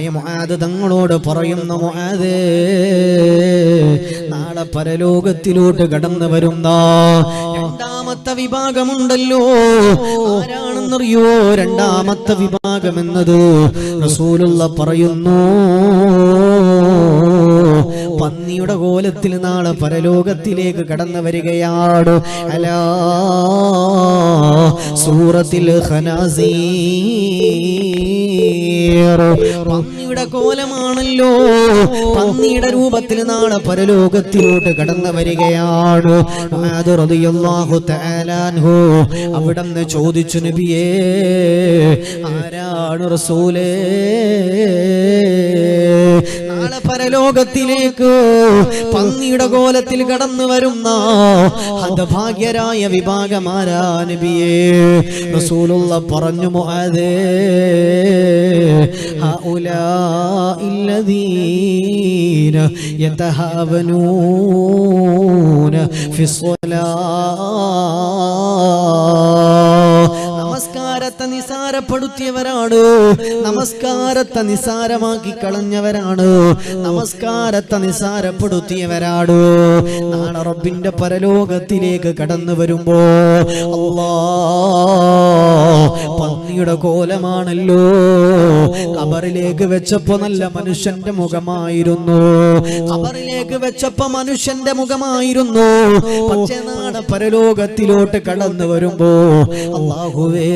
മഹാനായ മുആദ് തങ്ങളോട് പറയുന്ന മുആദേ, നാളെ പരലോകത്തിലോട്ട് കടന്നു വരുന്ന രണ്ടാമത്തെ വിഭാഗമുണ്ടല്ലോ, ആരാണെന്നറിയോ? രണ്ടാമത്തെ വിഭാഗം എന്നത് റസൂലുള്ള പറയുന്നു, പന്നിയുടെ കോലത്തിൽ നാളെ പരലോകത്തിലേക്ക് കടന്നു വരികയാണ്. അലാ സൂറത്തിൽ ഖനാസീർ, പന്നിയുടെ കോലമാണല്ലോ, പന്നിയുടെ രൂപത്തിൽ നാളെ പരലോകത്തിലോട്ട് കടന്നു വരികയാണ്. മുആദ് റളിയല്ലാഹു തആല അൻഹു അവിടുന്ന് ചോദിച്ചു, നബിയേ, ആരാണ് റസൂലേ നാളെ പരലോകത്തിലേക്ക് പന്നിയുടെ കോലത്തിൽ കടന്നു വരുന്ന ഹതഭാഗ്യരായ വിഭാഗമാരാ നബിയേ? റസൂലുള്ള പറഞ്ഞു, മുആദേ, ഹൗലാഇല്ലദീന യതഹാവനൂന ഫിസ്സലാത്ത്, നമസ്കാരത്തെ നിസാരപ്പെടുത്തിയവരാണ്, നമസ്കാരത്തെ നിസാരമാക്കി കളഞ്ഞവരാണ്, നമസ്കാരത്തെ നിസാരപ്പെടുത്തിയവരാണ്. നാളെ റബ്ബിന്റെ പരലോകത്തിലേക്ക് കടന്നു വരുമ്പോ പന്നിയുടെ കോലമാണല്ലോ. ഖബറിലേക്ക് വെച്ചപ്പോ നല്ല മനുഷ്യന്റെ മുഖമായിരുന്നു, ഖബറിലേക്ക് വെച്ചപ്പോ മനുഷ്യന്റെ മുഖമായിരുന്നു. പക്ഷേ നാളെ പരലോകത്തിലോട്ട് കടന്നു വരുമ്പോ അല്ലാഹുവേ,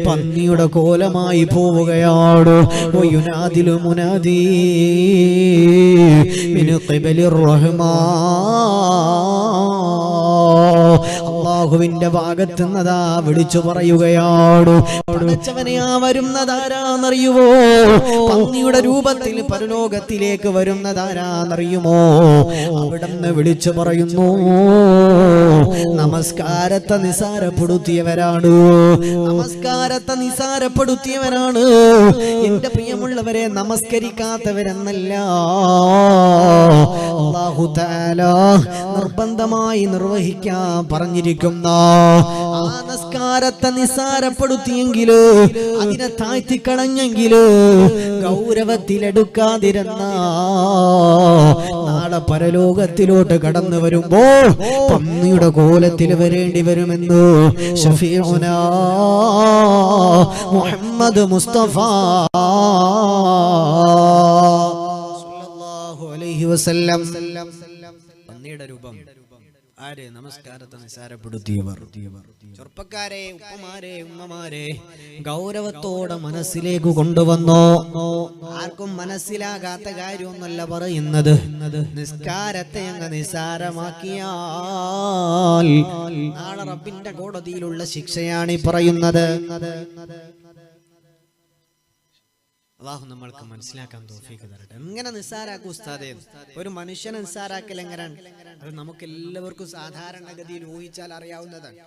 പന്നിയുടെ കോലമായി പോവുകയാണ്. വയുനാദിലു മുനാദി മിൻ ഖിബലിർ റഹ്മാൻ, അല്ലാഹുവിന്റെ ഭാഗത്ത് നിന്നതാ വിളിച്ചു പറയുകയാണ്. പടച്ചവനെയാ വരുന്നതാരാന്നറിയുമോ? പന്നിയുടെ രൂപത്തിൽ പരലോകത്തിലേക്ക് വരുന്നതാരാന്നറിയുമോ? അവിടുന്ന് വിളിച്ചു പറയുന്നു, നമസ്കാരത്തെ നിസാരപ്പെടുത്തിയവരാണ്, നമസ്കാരത്തെ നിസാരപ്പെടുത്തിയവരാണ്. എന്റെ പ്രിയമുള്ളവരെ, നമസ്കരിക്കാത്തവരെന്നല്ല, അല്ലാഹു തആല നിർബന്ധമായി നിർവഹിക്കാൻ പറഞ്ഞിരിക്കുന്ന ആ നമസ്കാരത്തെ നിസാരപ്പെടുത്തിയെങ്കില്, അതിനെ താഴ്ത്തിക്കളഞ്ഞെങ്കില്, ഗൗരവത്തിലെടുക്കാതിരുന്ന നാളെ പരലോകത്തിലോട്ട് കടന്നു വരുമ്പോ പന്നിയുടെ കോലത്തിൽ വരേണ്ടി വരുമെന്ന് ശഫീഉനാ മുഹമ്മദ് മുസ്തഫ സല്ലല്ലാഹു അലൈഹി വസല്ലം. പന്നിയുടെ രൂപം ആര്? നമസ്കാരത്തെ നിസാരപ്പെടുത്തിയവർ. ചെറുപ്പക്കാരെ, ഉപ്പമാരെ, ഉമ്മമാരെ, ഗൗരവത്തോടെ മനസ്സിലേക്ക് കൊണ്ടുവന്നോ. ആർക്കും മനസ്സിലാകാത്ത കാര്യമൊന്നല്ല പറയുന്നത്. നിസ്കാരത്തെ അങ്ങ് നിസാരമാക്കിയാൽ നാളെ റബ്ബിന്റെ കോടതിയിലുള്ള ശിക്ഷയാണ് ഈ പറയുന്നത്. അല്ലാഹു നമ്മൾക്ക് മനസ്സിലാക്കാൻ തൗഫീഖ് തരട്ടെ. എങ്ങനെ നിസ്സാരാക്കും ഉസ്താദേ? ഒരു മനുഷ്യനെ നിസ്സാരാക്കൽ എങ്ങനെയാണ്? അത് നമുക്ക് എല്ലാവർക്കും സാധാരണഗതിയിൽ ഊഹിച്ചാൽ അറിയാവുന്നതാണ്.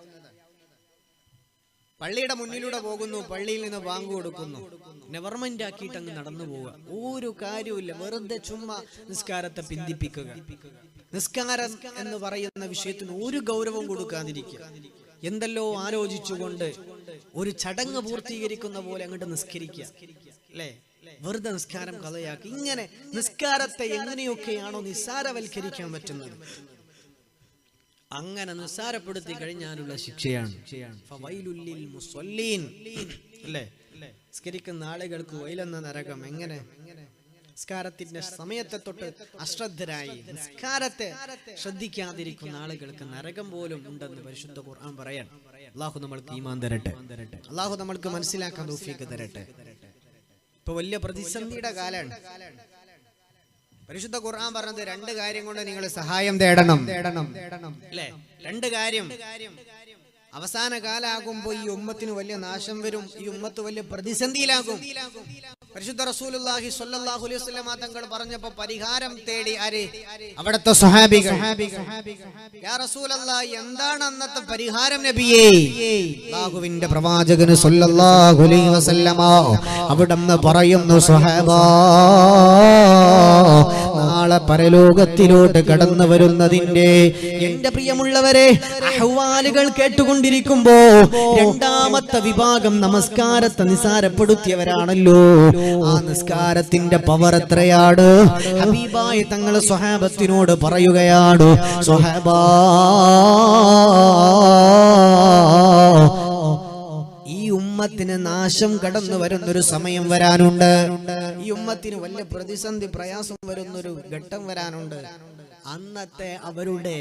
പള്ളിയുടെ മുന്നിലൂടെ പോകുന്നു, പള്ളിയിൽ നിന്ന് ബാങ്ക് കൊടുക്കുന്നു, നെവർമെന്റ് ആക്കിയിട്ട് അങ്ങ് നടന്നു പോവുക. ഒരു കാര്യവുമില്ല, വെറുതെ ചുമ്മാ നിസ്കാരത്തെ പിന്തിപ്പിക്കുക. നിസ്കാരം എന്ന് പറയുന്ന വിഷയത്തിന് ഒരു ഗൗരവം കൊടുക്കാതിരിക്കുക. എന്തെല്ലോ ആലോചിച്ചുകൊണ്ട് ഒരു ചടങ്ങ് പൂർത്തീകരിക്കുന്ന പോലെ അങ്ങോട്ട് നിസ്കരിക്കുക, അല്ലേ? വെറുതെ നിസ്കാരം കളയാക്കി. ഇങ്ങനെ നിസ്കാരത്തെ എങ്ങനെയൊക്കെയാണോ നിസ്സാരവൽക്കരിക്കാൻ പറ്റുന്നത്, അങ്ങനെ നിസ്സാരപ്പെടുത്തി കഴിഞ്ഞാലുള്ള ശിക്ഷയാണ്. അല്ലേ? നിസ്കരിക്കുന്ന ആളുകൾക്ക് വൈലെന്ന നരകം. എങ്ങനെ? നിസ്കാരത്തിന്റെ സമയത്തെ തൊട്ട് അശ്രദ്ധരായി നിസ്കാരത്തെ ശ്രദ്ധിക്കാതിരിക്കുന്ന ആളുകൾക്ക് നരകം പോലും ഉണ്ടെന്ന് പരിശുദ്ധ ഖുർആൻ പറയാൻ. അല്ലാഹു നമ്മൾക്ക് ഈമാൻ തരട്ടെ, അല്ലാഹു നമ്മൾക്ക് മനസ്സിലാക്കാൻ തൗഫീഖ് തരട്ടെ. ഇപ്പൊ വലിയ പ്രതിസന്ധിയുടെ കാലാണ്. പരിശുദ്ധ ഖുർആൻ പറഞ്ഞത് രണ്ട് കാര്യം കൊണ്ട് നിങ്ങൾ സഹായം തേടണം, അല്ലേ? രണ്ട് കാര്യം. അവസാന കാലാകുമ്പോ ഈ ഉമ്മത്തിന് വലിയ നാശം വരും, ഈ ഉമ്മത്ത് വലിയ പ്രതിസന്ധിയിലാകും. പരിശുദ്ധ റസൂലുള്ളാഹി സ്വല്ലല്ലാഹു അലൈഹി വസല്ലം തങ്ങൾ പറഞ്ഞപ്പോൾ പരിഹാരം തേടി ആര്? അവിടുത്തെ സ്വഹാബികൾ. യാ റസൂലല്ലാഹ്, എന്താണ് അന്നത്തെ പരിഹാരം നബിയേ? അല്ലാഹുവിന്റെ പ്രവാചകൻ സ്വല്ലല്ലാഹു അലൈഹി വസല്ലം അവിടുന്ന് പറയുന്നു, സ്വഹാബാ, നാളെ പരലോകത്തിലോട്ട് കടന്നു വരുന്നതിന്റെ എന്റെ പ്രിയമുള്ളവരെ അഹ്വാലുകൾ കേട്ടുകൊണ്ടിരിക്കുമ്പോ രണ്ടാമത്തെ വിഭാഗം നമസ്കാരത്തെ നിസാരപ്പെടുത്തിയവരാണല്ലോ. ആ നിസ്കാരത്തിന്റെ പവർ എത്രയാണ്? ഹബീബായ തങ്ങളെ സ്വഹാബത്തിനോട് പറയുകയാണ്, സ്വഹാബാ, ഈ ഉമ്മത്തിന് നാശം കടന്നു വരുന്നൊരു സമയം വരാനുണ്ട്. ഈ ഉമ്മത്തിന് വലിയ പ്രതിസന്ധി പ്രയാസം വരുന്നൊരു ഘട്ടം വരാനുണ്ട്. അന്നത്തെ അവരുടെ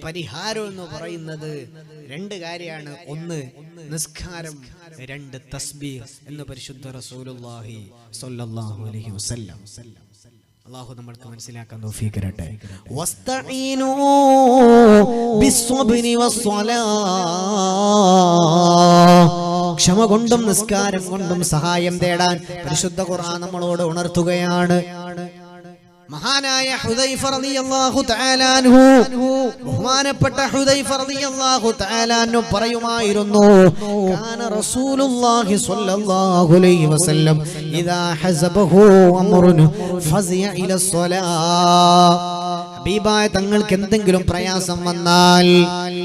പരിഹാരം എന്ന് പറയുന്നത് രണ്ട് കാര്യമാണ്. ഒന്ന് നിസ്കാരം, രണ്ട് തസ്ബീഹ് എന്ന് പരിശുദ്ധ റസൂലുള്ളാഹി സ്വല്ലല്ലാഹു അലൈഹി വസല്ലം. അല്ലാഹു നമ്മൾക്ക് മനസ്സിലാക്കാൻ തൗഫീഖ് തരട്ടെ. വസ്തഈനൂ ബിസ്സബ്രി വസ്സലാ, ക്ഷമ കൊണ്ടും നിസ്കാരം കൊണ്ടും സഹായം തേടാൻ പരിശുദ്ധ ഖുർആൻ നമ്മളോട് ഉണർത്തുകയാണ്. മഹാനായ ഹുദൈഫ റളിയല്ലാഹു തആല അൻഹു, ബഹുമാനപ്പെട്ട ഹുദൈഫ റളിയല്ലാഹു തആല അൻഹു പറയുമായിരുന്നു, കാന റസൂലുള്ളാഹി സ്വല്ലല്ലാഹു അലൈഹി വസല്ലം ഇദാ ഹസബഹു അംറുൻ ഫസിയ ഇലസ്സലാ. ഹബീബായ തങ്ങൾക്ക് എന്തെങ്കിലും പ്രയാസം വന്നാൽ,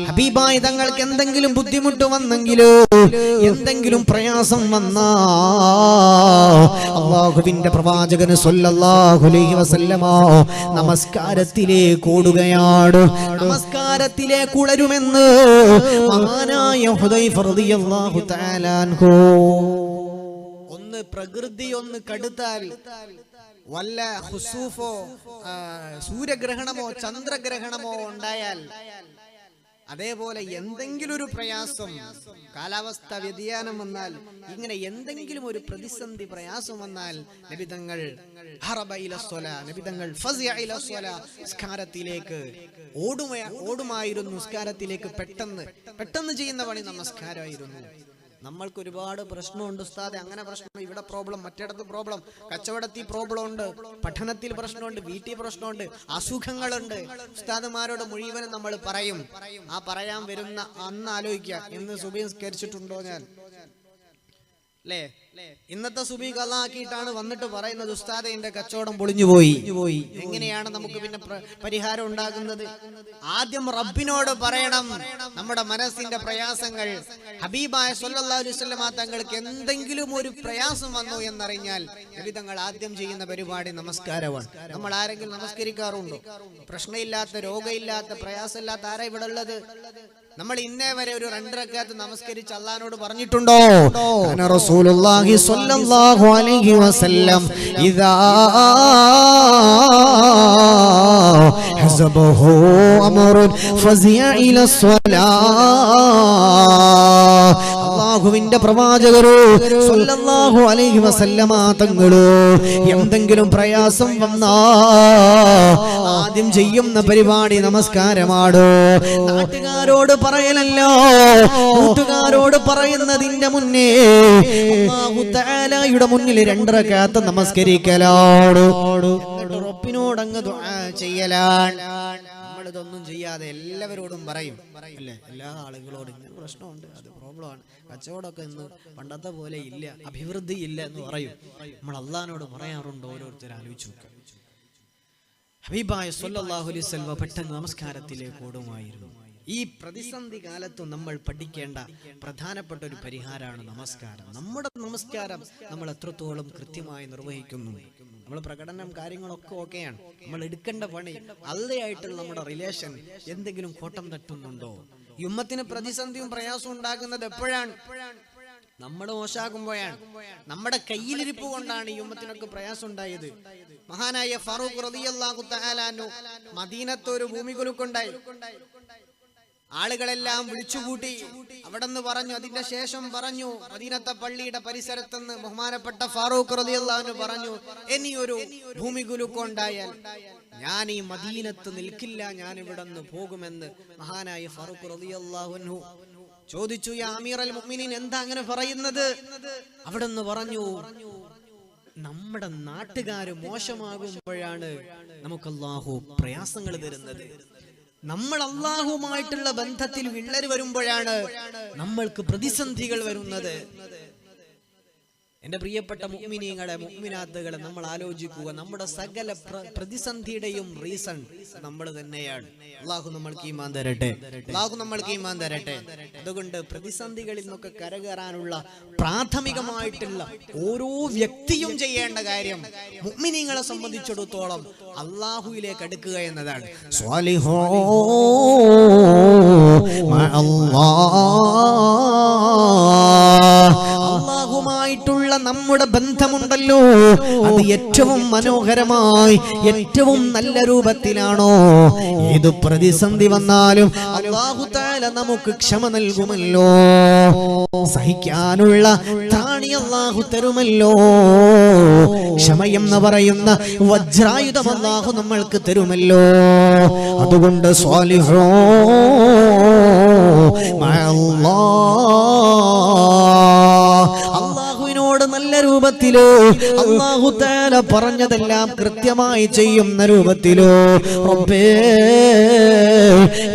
ഹബീബായ തങ്ങൾക്ക് എന്തെങ്കിലും ബുദ്ധിമുട്ട് വന്നെങ്കിലോ, എന്തെങ്കിലും പ്രയാസം വന്നാ അല്ലാഹുവിന്റെ പ്രവാചകന് സ്വല്ലല്ലാഹു അലൈഹി വസല്ലമ നമസ്കാരത്തിലേക്ക് ഓടുകയാണ്. നമസ്കാരത്തിലേക്ക് ഉളരുമെന്ന് മഹാനായ ഹുദൈഫ റളിയല്ലാഹു തആല അൻഹു. ഒന്ന് പ്രകൃതി ഒന്ന് കടുത്താൽ, വല്ല ഖുസൂഫോ സൂര്യഗ്രഹണമോ ചന്ദ്രഗ്രഹണമോ ഉണ്ടായാൽ, അതേപോലെ എന്തെങ്കിലും ഒരു പ്രയാസം, കാലാവസ്ഥ വ്യതിയാനം വന്നാൽ, ഇങ്ങനെ എന്തെങ്കിലും ഒരു പ്രതിസന്ധി പ്രയാസം വന്നാൽ നബിതങ്ങൾ നിസ്കാരത്തിലേക്ക് ഓടുമായിരുന്നു. നിസ്കാരത്തിലേക്ക് പെട്ടെന്ന് ചെയ്യുന്ന പണി നമസ്കാരമായിരുന്നു. നമ്മൾക്ക് ഒരുപാട് പ്രശ്നമുണ്ട് ഉസ്താദെ, അങ്ങനെ പ്രശ്നം, ഇവിടെ പ്രോബ്ലം, മറ്റിടത്ത് പ്രോബ്ലം, കച്ചവടത്തിൽ പ്രോബ്ലം ഉണ്ട്, പഠനത്തിൽ പ്രശ്നമുണ്ട്, വീട്ടിൽ പ്രശ്നമുണ്ട്, അസുഖങ്ങളുണ്ട്. ഉസ്താദുമാരോട് മുഴുവനും നമ്മൾ പറയും. ആ പറയാൻ വരുന്ന അന്ന് ആലോചിക്കുക, ഇന്ന് സുബഹി നിസ്കരിച്ചിട്ടുണ്ടോ ഞാൻ, അല്ലേ? ഇന്നത്തെ സുബഹി ഖളാക്കിയിട്ടാണ് വന്നിട്ട് പറയുന്നത്, ഉസ്താദെ എന്റെ കച്ചവടം പൊളിഞ്ഞു പോയി. എങ്ങനെയാണ് നമുക്ക് പിന്നെ പരിഹാരം ഉണ്ടാകുന്നത്? ആദ്യം റബ്ബിനോട് പറയണം നമ്മുടെ മനസ്സിന്റെ പ്രയാസങ്ങൾ. ഹബീബായ സ്വല്ലല്ലാഹു അലൈഹി വസല്ലം തങ്ങൾക്ക് എന്തെങ്കിലും ഒരു പ്രയാസം വന്നു എന്നറിഞ്ഞാൽ നബി തങ്ങൾ ആദ്യം ചെയ്യുന്ന പരിപാടി നമസ്കാരമാണ്. നമ്മൾ ആരെങ്കിലും നമസ്കരിക്കാറുണ്ടോ? പ്രശ്നമില്ലാത്ത, രോഗമില്ലാത്ത, പ്രയാസമില്ലാത്ത ആരാ ഇവിടെ ഉള്ളത്? നമ്മൾ ഇന്നേ വരെ ഒരു 2 റക്അത്ത് നമസ്കരിച്ച് അല്ലാഹുവോട് പറഞ്ഞിട്ടുണ്ടോ? റസൂലുള്ളാഹി സ്വല്ലല്ലാഹു അലൈഹി വസല്ലം ഇദാ ഹസബഹു അംറുൻ ഫസിയ ഇലസ്സലാ. അല്ലാഹുവിന്റെ പ്രവാചകരോ സ്വല്ലല്ലാഹു അലൈഹി വസല്ലമ തങ്ങളോ എന്തെങ്കിലും പ്രയാസം വന്നാ ആദ്യം ചെയ്യുന്ന പരിപാടി നമസ്കാരമാണ്. നാട്ടുകാരോട് പറയലല്ലോ, കൂട്ടുകാരോട് പറയുന്നതിന്റെ മുന്നേ അല്ലാഹു തആലയുടെ മുന്നിൽ 2 റക്അത്ത് നമസ്കരിക്കലാണ്. റബ്ബിനോട് അങ്ങ് ദുആ ചെയ്യലാണ്. നമ്മളിതൊന്നും ചെയ്യാതെ എല്ലാവരോടും പറയും, അല്ലേ? എല്ലാ ആളുകളോടും ഇങ്ങനെ പ്രശ്നമുണ്ട്, അത് പ്രോബ്ലമാണ്, കച്ചവടമൊക്കെ ഇന്ന് പണ്ടത്തെ പോലെ ഇല്ല, അഭിവൃദ്ധി ഇല്ല എന്ന് പറയും. നമ്മൾ അല്ലാഹുവിനോട് പറയാറുണ്ടോ? ഓരോരുത്തർ ആലോചിച്ചു നോക്കുക. ഹബീബായ സ്വല്ലല്ലാഹു അലൈഹി വസല്ലം പെട്ടെന്ന് നമസ്കാരത്തിലേക്ക് ഓടുമായിരുന്നു. ഈ പ്രതിസന്ധി കാലത്തും നമ്മൾ പഠിക്കേണ്ട പ്രധാനപ്പെട്ട ഒരു പരിഹാരമാണ് നമസ്കാരം. നമ്മുടെ നമസ്കാരം നമ്മൾ എത്രത്തോളം കൃത്യമായി നിർവഹിക്കുന്നു, നമ്മൾ പ്രകടനം കാര്യങ്ങളൊക്കെ ഓക്കെയാണ്, നമ്മൾ എടുക്കേണ്ട പണി, അള്ളയായിട്ടുള്ള നമ്മുടെ റിലേഷൻ എന്തെങ്കിലും കോട്ടം തട്ടുന്നുണ്ടോ? ഈ ഉമ്മത്തിന് പ്രതിസന്ധിയും പ്രയാസവും ഉണ്ടാകുന്നത് എപ്പോഴാണ്? നമ്മൾ മോശാകുമ്പോഴാണ്. നമ്മുടെ കയ്യിലിരിപ്പ് കൊണ്ടാണ് ഈ ഉമ്മത്തിനൊക്കെ പ്രയാസം ഉണ്ടായത്. മഹാനായ ഫാറൂഖ് റളിയല്ലാഹു തആല അൻഹു മദീനത്ത് ഒരു ഭൂമികുലുക്കുണ്ടായി. ആളുകളെല്ലാം വിളിച്ചുകൂട്ടി. അവിടെന്ന് പറഞ്ഞു, അതിന്റെ ശേഷം പറഞ്ഞു, മദീനത്തെ പള്ളിയുടെ പരിസരത്തുനിന്ന് ബഹുമാനപ്പെട്ട ഫാറൂഖ് റളിയല്ലാഹു അൻഹു പറഞ്ഞു, ഇനിയൊരു ഭൂമികുലുക്കുണ്ടായാൽ ഞാൻ ഈ മദീനത്ത് നിൽക്കില്ല, ഞാൻ ഇവിടെ നിന്ന് പോകുമെന്ന് മഹാനായ ഫാറൂഖ് റളിയല്ലാഹു അൻഹു ചോദിച്ചു. യാ അമീറൽ മുഅ്മിനീൻ, എന്താ അങ്ങനെ പറയുന്നത്? അവിടെന്ന് പറഞ്ഞു, നമ്മുടെ നാട്ടുകാര് മോശമാകുമ്പോഴാണ് നമുക്ക് അല്ലാഹു പ്രയാസങ്ങൾ തരുന്നത്. നമ്മൾ അല്ലാഹുമായിട്ടുള്ള ബന്ധത്തിൽ വിള്ളൽ വരുമ്പോഴാണ് നമ്മൾക്ക് പ്രതിസന്ധികൾ വരുന്നത് എന്റെ പ്രിയപ്പെട്ട മുഅ്മിനീങ്ങളെ, മുഅ്മിനാത്തുകളെ, നമ്മൾ ആലോചിക്കുക, നമ്മുടെ സകല പ്രതിസന്ധിയുടെയും റീസൺ നമ്മൾ തന്നെയാണ്. അല്ലാഹു നമ്മൾക്ക് ഈമാൻ തരട്ടെ, അല്ലാഹു നമ്മൾക്ക് ഈമാൻ തരട്ടെ. അതുകൊണ്ട് പ്രതിസന്ധികളിൽ നിന്നൊക്കെ കരകയറാനുള്ള പ്രാഥമികമായിട്ടുള്ള ഓരോ വ്യക്തിയും ചെയ്യേണ്ട കാര്യം മുഅ്മിനീങ്ങളെ സംബന്ധിച്ചിടത്തോളം അല്ലാഹുവിലേക്ക് അടുക്കുക എന്നതാണ്. സ്വാലിഹോ അല്ലാഹുമായിട്ടുള്ള നമ്മുടെ ബന്ധമുണ്ടല്ലോ, അത് ഏറ്റവും മനോഹരമായി ഏറ്റവും നല്ല രൂപത്തിലാണോ, ഏത് പ്രതിസന്ധി വന്നാലും അല്ലാഹു തആല നമുക്ക് ക്ഷമ നൽകുമല്ലോ, സഹിക്കാനുള്ള ത്രാണി അല്ലാഹു തരുമല്ലോ, ക്ഷമയെന്ന് പറയുന്ന വജ്രായുധം അല്ലാഹു നമ്മൾക്ക് തരുമല്ലോ. അതുകൊണ്ട് സ്വാലിഹോ അല്ലാഹുവിനോട് നല്ല രൂപത്തിലോ, അല്ലാഹു തആല പറഞ്ഞതെല്ലാം കൃത്യമായി ചെയ്യുന്ന രൂപത്തിലോ, റബ്ബേ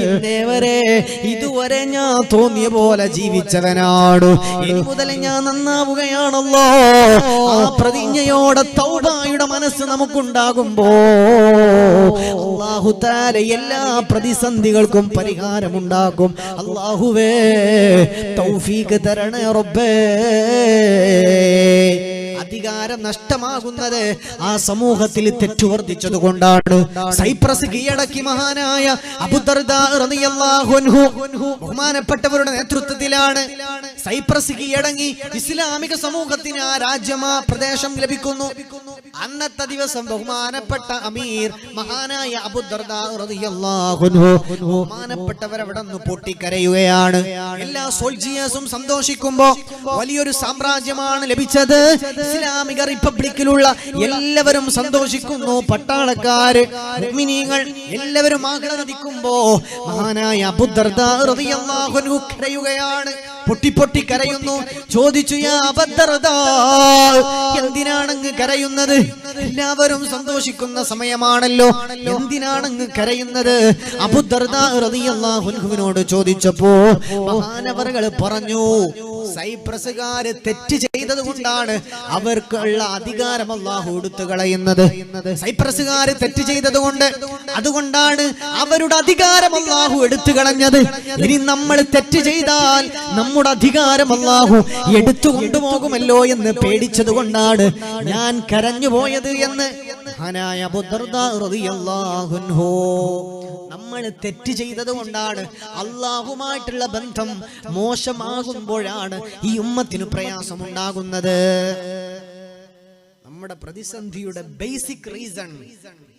ഇന്നേവരെ ഇതുവരെ ഞാൻ തോന്നിയ പോലെ ജീവിച്ചവനാണ്, ഇനി മുതൽ ഞാൻ നന്നാവുകയാണല്ലോ, ആ പ്രതിജ്ഞയോടെ തൗബയുടെ മനസ്സ് നമുക്കുണ്ടാകുമ്പോ അല്ലാഹു തആല എല്ലാ പ്രതിസന്ധികൾക്കും പരിഹാരമുണ്ടാക്കും. അല്ലാഹുവേ തൗഫീഖ് തരണേ റബ്ബേ. അധികാരം നഷ്ടമാകുന്നത് ആ സമൂഹത്തിൽ തെറ്റുവർദ്ധിച്ചത് കൊണ്ടാണ്. സൈപ്രസ് കീഴടക്കി മഹാനായ അബൂദർദാ റളിയല്ലാഹു അൻഹു ബഹുമാനപ്പെട്ടവരുടെ നേതൃത്വത്തിലാണ് സൈപ്രസ് കീഴടങ്ങി ഇസ്ലാമിക സമൂഹത്തിന് ആ രാജ്യം, ആ പ്രദേശം ലഭിക്കുന്നു. അന്നത്തെ ദിവസം ബഹുമാനപ്പെട്ട അമീർ മഹാനായ അബൂദർദാ റളിയല്ലാഹു അൻഹു ബഹുമാനപ്പെട്ടവരവിടെ നിന്ന് പൊട്ടിക്കരയുകയാണ്. എല്ലാ സോൾജിയേഴ്സും സന്തോഷിക്കുമ്പോ വലിയൊരു സാമ്രാജ്യമാണ് ലഭിച്ചത്. ഇസ്ലാമിക റിപ്പബ്ലിക്കിലുള്ള എല്ലാവരും സന്തോഷിക്കുന്നു, പട്ടാളക്കാര്, മുഅ്മിനീങ്ങൾ എല്ലാവരും ആഹ്ലാദിക്കുമ്പോ മഹാനായ അബൂദർദാ റളിയല്ലാഹു അൻഹു കരയുകയാണ്, പൊട്ടി കരയുന്നു. ചോദിച്ചു, യാ അബൂദർദാ, എന്തിനാണങ്ങ് കരയുന്നത്? എല്ലാവരും സന്തോഷിക്കുന്ന സമയമാണല്ലോ, എന്തിനാണങ്ങ് കരയുന്നത്? അബൂദർദാ റളിയല്ലാഹു അൻഹുവിനോട് ചോദിച്ചപ്പോ മഹാനവറുകൾ പറഞ്ഞു, സൈപ്രസുകാര് തെറ്റ് ചെയ്തത് കൊണ്ടാണ് അവർക്കുള്ള അധികാരം അല്ലാഹു എടുത്തു കളയുന്നത്. സൈപ്രസുകാര് തെറ്റ് ചെയ്തത് കൊണ്ട്, അതുകൊണ്ടാണ് അവരുടെ അധികാരം അല്ലാഹു എടുത്തു കളഞ്ഞത്. ഇനി നമ്മൾ തെറ്റ് ചെയ്താൽ നമ്മുടെ അധികാരം അല്ലാഹു എടുത്തു കൊണ്ടുപോകുമല്ലോ എന്ന് പേടിച്ചത് കൊണ്ടാണ് ഞാൻ കരഞ്ഞു പോയത് എന്ന് മഹാനായ അബൂദർദാ റളിയല്ലാഹു അൻഹു. നമ്മൾ തെറ്റ് ചെയ്തത് കൊണ്ടാണ്, അല്ലാഹുമായിട്ടുള്ള ബന്ധം മോശമാകുമ്പോഴാണ് ഈ ഉമ്മത്തിന് പ്രയാസമുണ്ടാകുന്നത്. നമ്മുടെ പ്രതിസന്ധിയുടെ ബേസിക് റീസൺ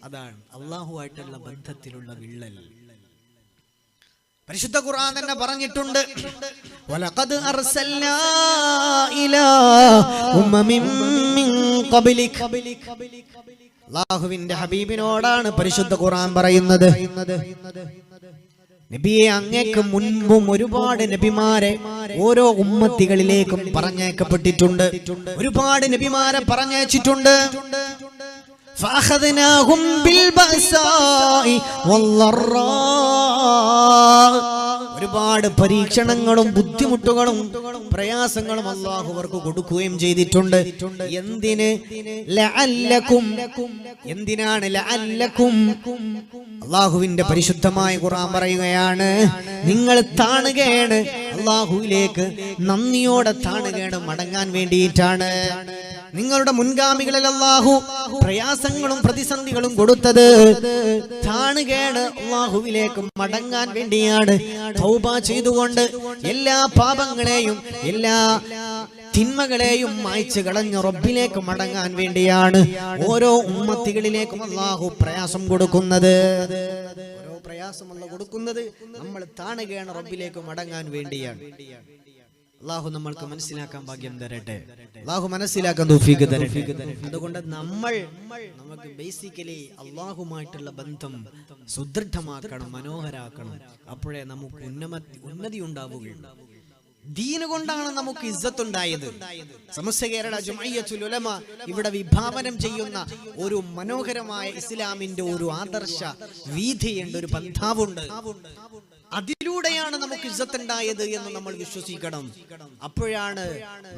അതാണ്, അല്ലാഹുമായിട്ടുള്ള ബന്ധത്തിലുള്ള വിള്ളൽ. പരിശുദ്ധ ഖുർആൻ തന്നെ പറഞ്ഞിട്ടുണ്ട്, വലഖദ് അർസൽനാ ഇലാ ഉമ്മമിൻ മിൻ ഖബ്ലിക. അല്ലാഹുവിന്റെ ഹബീബിനോടാണ് പരിശുദ്ധ ഖുർആൻ പറയുന്നത്. നബിയെ, അങ്ങേക്ക് മുൻപും ഒരുപാട് നബിമാരെ ഓരോ ഉമ്മത്തികളിലേക്കും പറഞ്ഞേക്കപ്പെട്ടിട്ടുണ്ട്, ഒരുപാട് നബിമാരെ പറഞ്ഞയച്ചിട്ടുണ്ട്. ഫഅഖദ്നാഹും ബിൽബഅസാഇ വല്ലറാ. ഒരുപാട് പരീക്ഷണങ്ങളും ബുദ്ധിമുട്ടുകളും പ്രയാസങ്ങളും അല്ലാഹു അവർക്ക് കൊടുക്കുകയും ചെയ്തിട്ടുണ്ട്. എന്തിന്? ലഅല്ലക്കും. എന്തിനാണ്? ലഅല്ലക്കും. അല്ലാഹുവിന്റെ പരിശുദ്ധമായ ഖുർആൻ പറയുകയാണ്, നിങ്ങൾ താണുകയാണ് അല്ലാഹുവിലേക്ക്, നന്ദിയോടെ താണുകയാണ്, മടങ്ങാൻ വേണ്ടിയിട്ടാണ്. നിങ്ങളുടെ മുൻഗാമികളിൽ അല്ലാഹു പ്രയാസങ്ങളും പ്രതിസന്ധികളും കൊടുത്തത് താണുകയാണ് അല്ലാഹുവിലേക്ക് മടങ്ങാൻ വേണ്ടിയാണ്. തൗബ ചെയ്തുകൊണ്ട് എല്ലാ പാപങ്ങളെയും എല്ലാ തിന്മകളെയും മായ്ച്ചു കളഞ്ഞ് റബ്ബിലേക്ക് മടങ്ങാൻ വേണ്ടിയാണ് ഓരോ ഉമ്മത്തികളിലേക്കും അല്ലാഹു പ്രയാസം കൊടുക്കുന്നത്. ഓരോ പ്രയാസം അല്ലാഹു കൊടുക്കുന്നത് നമ്മൾ താണുകയാണ് റബ്ബിലേക്ക് മടങ്ങാൻ വേണ്ടിയാണ്. അല്ലാഹു നമ്മൾക്ക് മനസ്സിലാക്കാൻ ഭാഗ്യം തരട്ടെ, അല്ലാഹു മനസ്സിലാക്കാൻ തൗഫീഖ് തരട്ടെ. അതുകൊണ്ട് നമുക്ക് ബേസിക്കലി അല്ലാഹുമായിട്ടുള്ള ബന്ധം സുദൃഢമാക്കണം, മനോഹരാക്കണം. അപ്പോഴേ നമുക്ക് ഉന്നതി ഉണ്ടാവുകയുള്ളൂ. ദീന് കൊണ്ടാണ് നമുക്ക് ഇസ്സത്ത് ഉണ്ടായത്. സമസ്ത കേരള ജുമയ്യത്തുൽ ഉലമ ഇവിടെ വിഭാവനം ചെയ്യുന്ന ഒരു മനോഹരമായ ഇസ്ലാമിന്റെ ഒരു ആദർശ വീഥിയുണ്ട്, ഒരു പന്ഥാവുണ്ട്. അതിലൂടെയാണ് നമുക്ക് ഇസ്സത്ത് ഉണ്ടായത് എന്ന് നമ്മൾ വിശ്വസിക്കണം. അപ്പോഴാണ്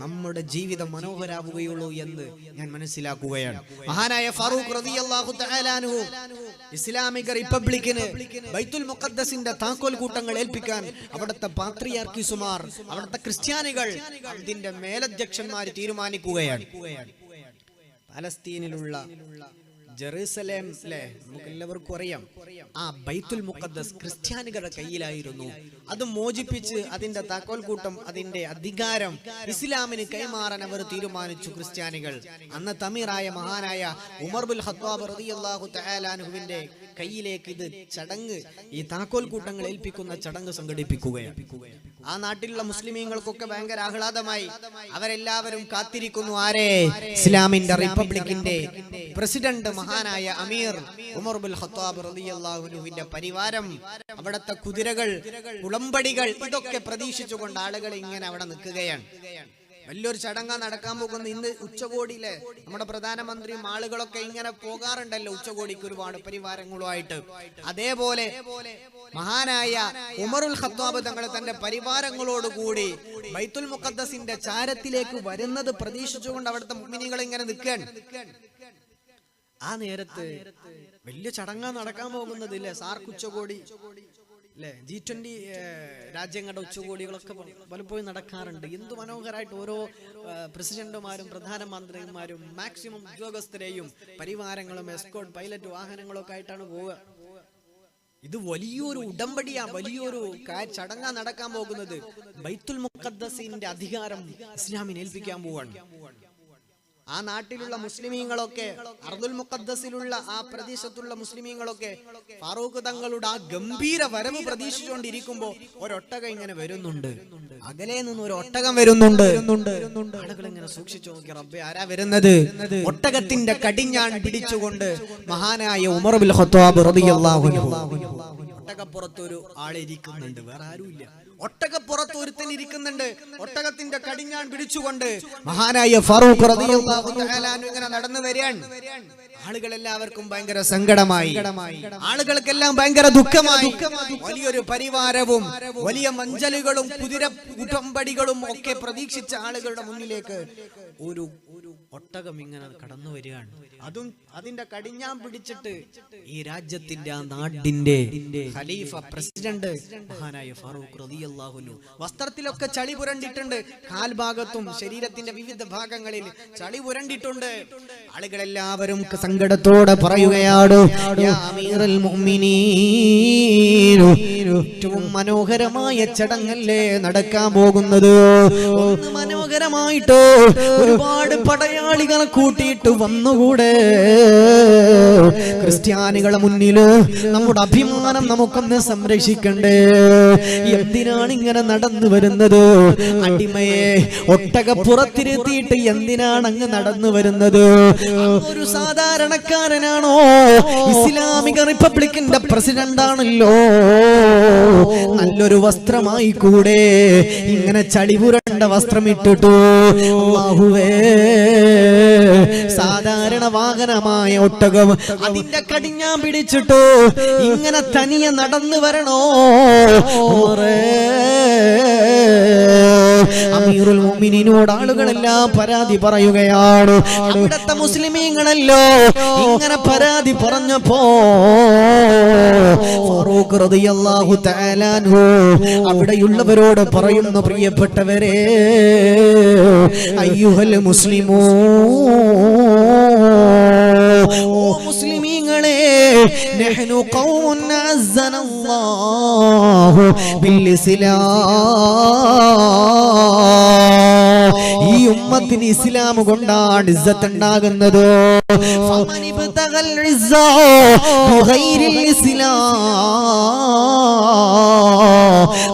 നമ്മുടെ ജീവിതം മനോഹരാവുകയുള്ളൂ എന്ന് ഞാൻ മനസ്സിലാക്കുകയാണ്. മഹാനായ ഫാറൂഖ് റളിയല്ലാഹു തആല അൻഹു ഇസ്ലാമിക റിപ്പബ്ലിക്കിന് ബൈത്തുൽ മുഖദ്ദസിന്റെ താക്കോൽ കൂട്ടങ്ങൾ ഏൽപ്പിക്കാൻ അവിടുത്തെ പാത്രിയാർക്കീസുമാർ, അവിടുത്തെ ക്രിസ്ത്യാനികൾ, അതിന്റെ മേലധ്യക്ഷന്മാർ തീരുമാനിക്കുകയാണ്. പലസ്തീനിലുള്ള ജെറുസലേം അല്ലെ, നമുക്ക് എല്ലാവർക്കും അറിയാം, ആ ബൈത്തുൽ മുഖദ്ദസ് ക്രിസ്ത്യാനികളുടെ കയ്യിലായിരുന്നു. അത് മോചിപ്പിച്ച് അതിന്റെ താക്കോൽ കൂട്ടം, അതിന്റെ അധികാരം ഇസ്ലാമിന് കൈമാറാൻ അവർ തീരുമാനിച്ചു ക്രിസ്ത്യാനികൾ. അന്ന് തമീറായ മഹാനായ ഉമർ ബിൻ ഖത്താബ് റളിയല്ലാഹു തആല അൻഹുവിന്റെ കയ്യിലേക്ക് ഇത് ചടങ്ങ്, ഈ താക്കോൽ കൂട്ടങ്ങൾ ഏൽപ്പിക്കുന്ന ചടങ്ങ് സംഘടിപ്പിക്കുകയാണ്. ആ നാട്ടിലുള്ള മുസ്ലിമീങ്ങൾക്കൊക്കെ ഭയങ്കര ആഹ്ലാദമായി. അവരെല്ലാവരും കാത്തിരിക്കുന്നു. ആരെ? ഇസ്ലാമിന്റെ റിപ്പബ്ലിക്കിന്റെ പ്രസിഡന്റ് മഹാനായ അമീർ ഉമർ ബിൻ ഖത്താബ് റളിയല്ലാഹു അൻഹുവിന്റെ പരിവാരം, അവിടുത്തെ കുതിരകൾ, കുളമ്പടികൾ, ഇതൊക്കെ പ്രതീക്ഷിച്ചുകൊണ്ട് ആളുകൾ ഇങ്ങനെ അവിടെ നിൽക്കുകയാണ്. വലിയൊരു ചടങ്ങാ നടക്കാൻ പോകുന്ന. ഇന്ന് ഉച്ചകോടിയിലെ നമ്മുടെ പ്രധാനമന്ത്രിയും ആളുകളൊക്കെ ഇങ്ങനെ പോകാറുണ്ടല്ലോ ഉച്ചകോടിക്ക് ഒരുപാട് പരിവാരങ്ങളുമായിട്ട്. അതേപോലെ മഹാനായ ഉമറുൽ ഖത്താബ് തങ്ങൾ തന്റെ പരിവാരങ്ങളോടുകൂടി ബൈത്തുൽ മുഖദ്ദസിന്റെ ചാരത്തിലേക്ക് വരുന്നത് പ്രതീക്ഷിച്ചുകൊണ്ട് അവിടുത്തെ മുഅ്മിനീങ്ങൾ ഇങ്ങനെ നിൽക്കുകയാണ്. ആ നേരത്ത് വലിയ ചടങ്ങാ നടക്കാൻ പോകുന്നത് ഇല്ലേ, സാർക്ക് ഉച്ചകോടി അല്ലെ, G20 രാജ്യങ്ങളുടെ ഉച്ചകോടികളൊക്കെ പലപ്പോഴും നടക്കാറുണ്ട്. എന്തു മനോഹരമായിട്ട് ഓരോ പ്രസിഡന്റുമാരും പ്രധാനമന്ത്രിമാരും മാക്സിമം ഉദ്യോഗസ്ഥരെയും പരിവാരങ്ങളും എസ്കോർട്ട് പൈലറ്റ് വാഹനങ്ങളും ഒക്കെ ആയിട്ടാണ് പോവുക. ഇത് വലിയൊരു ഉടമ്പടിയാ, വലിയൊരു ചടങ്ങാ നടക്കാൻ പോകുന്നത്. ബൈത്തുൽ മുഖദ്ദസിന്റെ അധികാരം ഇസ്ലാമിന് ഏൽപ്പിക്കാൻ പോവാണ്. ആ നാട്ടിലുള്ള മുസ്ലിമീങ്ങളൊക്കെ, അർദുൽ മുഖദ്ദസിലുള്ള ആ പ്രദേശത്തുള്ള മുസ്ലിമീങ്ങളൊക്കെ ഫാറൂഖ് തങ്ങളുടെ ആ ഗംഭീര വരവ് പ്രതീക്ഷിച്ചുകൊണ്ടിരിക്കുമ്പോ ഒരൊട്ടകം ഇങ്ങനെ വരുന്നുണ്ട്. അകലെ നിന്ന് ഒരു ഒട്ടകം വരുന്നുണ്ട്. ആളുകൾ ഇങ്ങനെ സൂക്ഷിച്ചു നോക്കി, റബ്ബേ ആരാ വരുന്നത്? ഒട്ടകത്തിന്റെ കടിഞ്ഞാൺ പിടിച്ചുകൊണ്ട് മഹാനായ ഉമർ ബിൻ ഖത്താബ് റളിയല്ലാഹു അൻഹു. ഒട്ടകപ്പുറത്ത് ഒരു ആളിരിക്കുന്നുണ്ട്, വേറെ ആരുമില്ല. ഒട്ടകപ്പുറത്ത് ഒരുത്തൻ ഇരിക്കുന്നുണ്ട്, ഒട്ടകത്തിന്റെ കടിഞ്ഞാൺ പിടിച്ചുകൊണ്ട് മഹാനായ ഫാറൂഖ് റളിയല്ലാഹു തആല അൻഹു ഇങ്ങനെ നടന്നു വരികയാണ്. ആളുകളെല്ലാവർക്കും ഭയങ്കര സങ്കടമായി, ആളുകൾക്കെല്ലാം ഭയങ്കര ദുഃഖമായി. വലിയൊരു പരിവാരവും വലിയ മഞ്ചലുകളും കുതിര കുട്ടമ്പടികളും ഒക്കെ പ്രതീക്ഷിച്ച ആളുകളുടെ മുന്നിലേക്ക് ഒരു ഒട്ടകം ഇങ്ങനെ കടന്നു വരികയാണ്. അതും അതിന്റെ കടിഞ്ഞാൻ പിടിച്ചിട്ട് ഈ രാജ്യത്തിന്റെ, ആ നാടിന്റെ ഖലീഫ, പ്രസിഡന്റ് മഹാനായ ഫാറൂഖ് റളിയല്ലാഹു അൻഹു. വസ്ത്രത്തിലൊക്കെ ചളി പുരണ്ടിട്ടുണ്ട്, കാൽഭാഗത്തും ശരീരത്തിന്റെ വിവിധ ഭാഗങ്ങളിൽ ചളി പുരണ്ടിട്ടുണ്ട്. ആളുകളെല്ലാവരും സങ്കടത്തോടെ പറയുകയാണ്, യാ അമീറുൽ മുഅ്മിനീൻ, ഏറ്റവും മനോഹരമായ ചടങ്ങല്ലേ നടക്കാൻ പോകുന്നത്. ഒന്ന് മനോഹരമായിട്ടോ ഒരുപാട് പടയാളികളെ കൂട്ടിയിട്ട് വന്നുകൂടെ? ക്രിസ്ത്യാനികളെ മുന്നില് നമ്മുടെ അഭിമാനം നമുക്കൊന്ന് സംരക്ഷിക്കണ്ടേ? എന്തിനാണ് ഇങ്ങനെ നടന്നു വരുന്നത്? അടിമയെ ഒട്ടകപ്പുറത്തിരുത്തിയിട്ട് എന്തിനാണ് അങ്ങ് നടന്നു വരുന്നത്? ഒരു സാധാരണക്കാരനാണോ? ഇസ്ലാമിക റിപ്പബ്ലിക്കിന്റെ പ്രസിഡന്റ് ആണല്ലോ. നല്ലൊരു വസ്ത്രമായി കൂടെ? ഇങ്ങനെ ചളിപുരണ്ട വസ്ത്രം ഇട്ടിട്ടു? അല്ലാഹുവേ, സാധാരണ വാഹനമായ ഒട്ടകം അതിന്റെ കടിഞ്ഞാൻ പിടിച്ചിട്ടു ഇങ്ങനെ തനിയെ നടന്നു വരണോ? അമീറുൽ മുഅ്മിനീനോട് ആളുകളെല്ലാം പരാതി പറയുകയാണ്. അവിടുത്തെ മുസ്ലിമീങ്ങളല്ലോ ഇങ്ങനെ പരാതി പറഞ്ഞപ്പോ ഫാറൂഖ് റളിയല്ലാഹു തആല അൻഹു അവിടെയുള്ളവരോട് പറയുന്നു, പ്രിയപ്പെട്ടവരെ, അയ്യുഹൽ മുസ്ലിമൂൻ, ഓ മുസ്ലിമീങ്ങളെ, നഹ്നു ഖൗമുൻ അസ്സനല്ലാഹു ബിൽ ഇസ്ലാം. ഈ ഉമ്മത്തിന് ഇസ്ലാം കൊണ്ടാണ് ഇസ്സത്ത് ഉണ്ടാകുന്നത്. ഫമൻ ഇബ്തഗൽ ഇസ്സ ബിഗൈരിൽ ഇസ്ലാം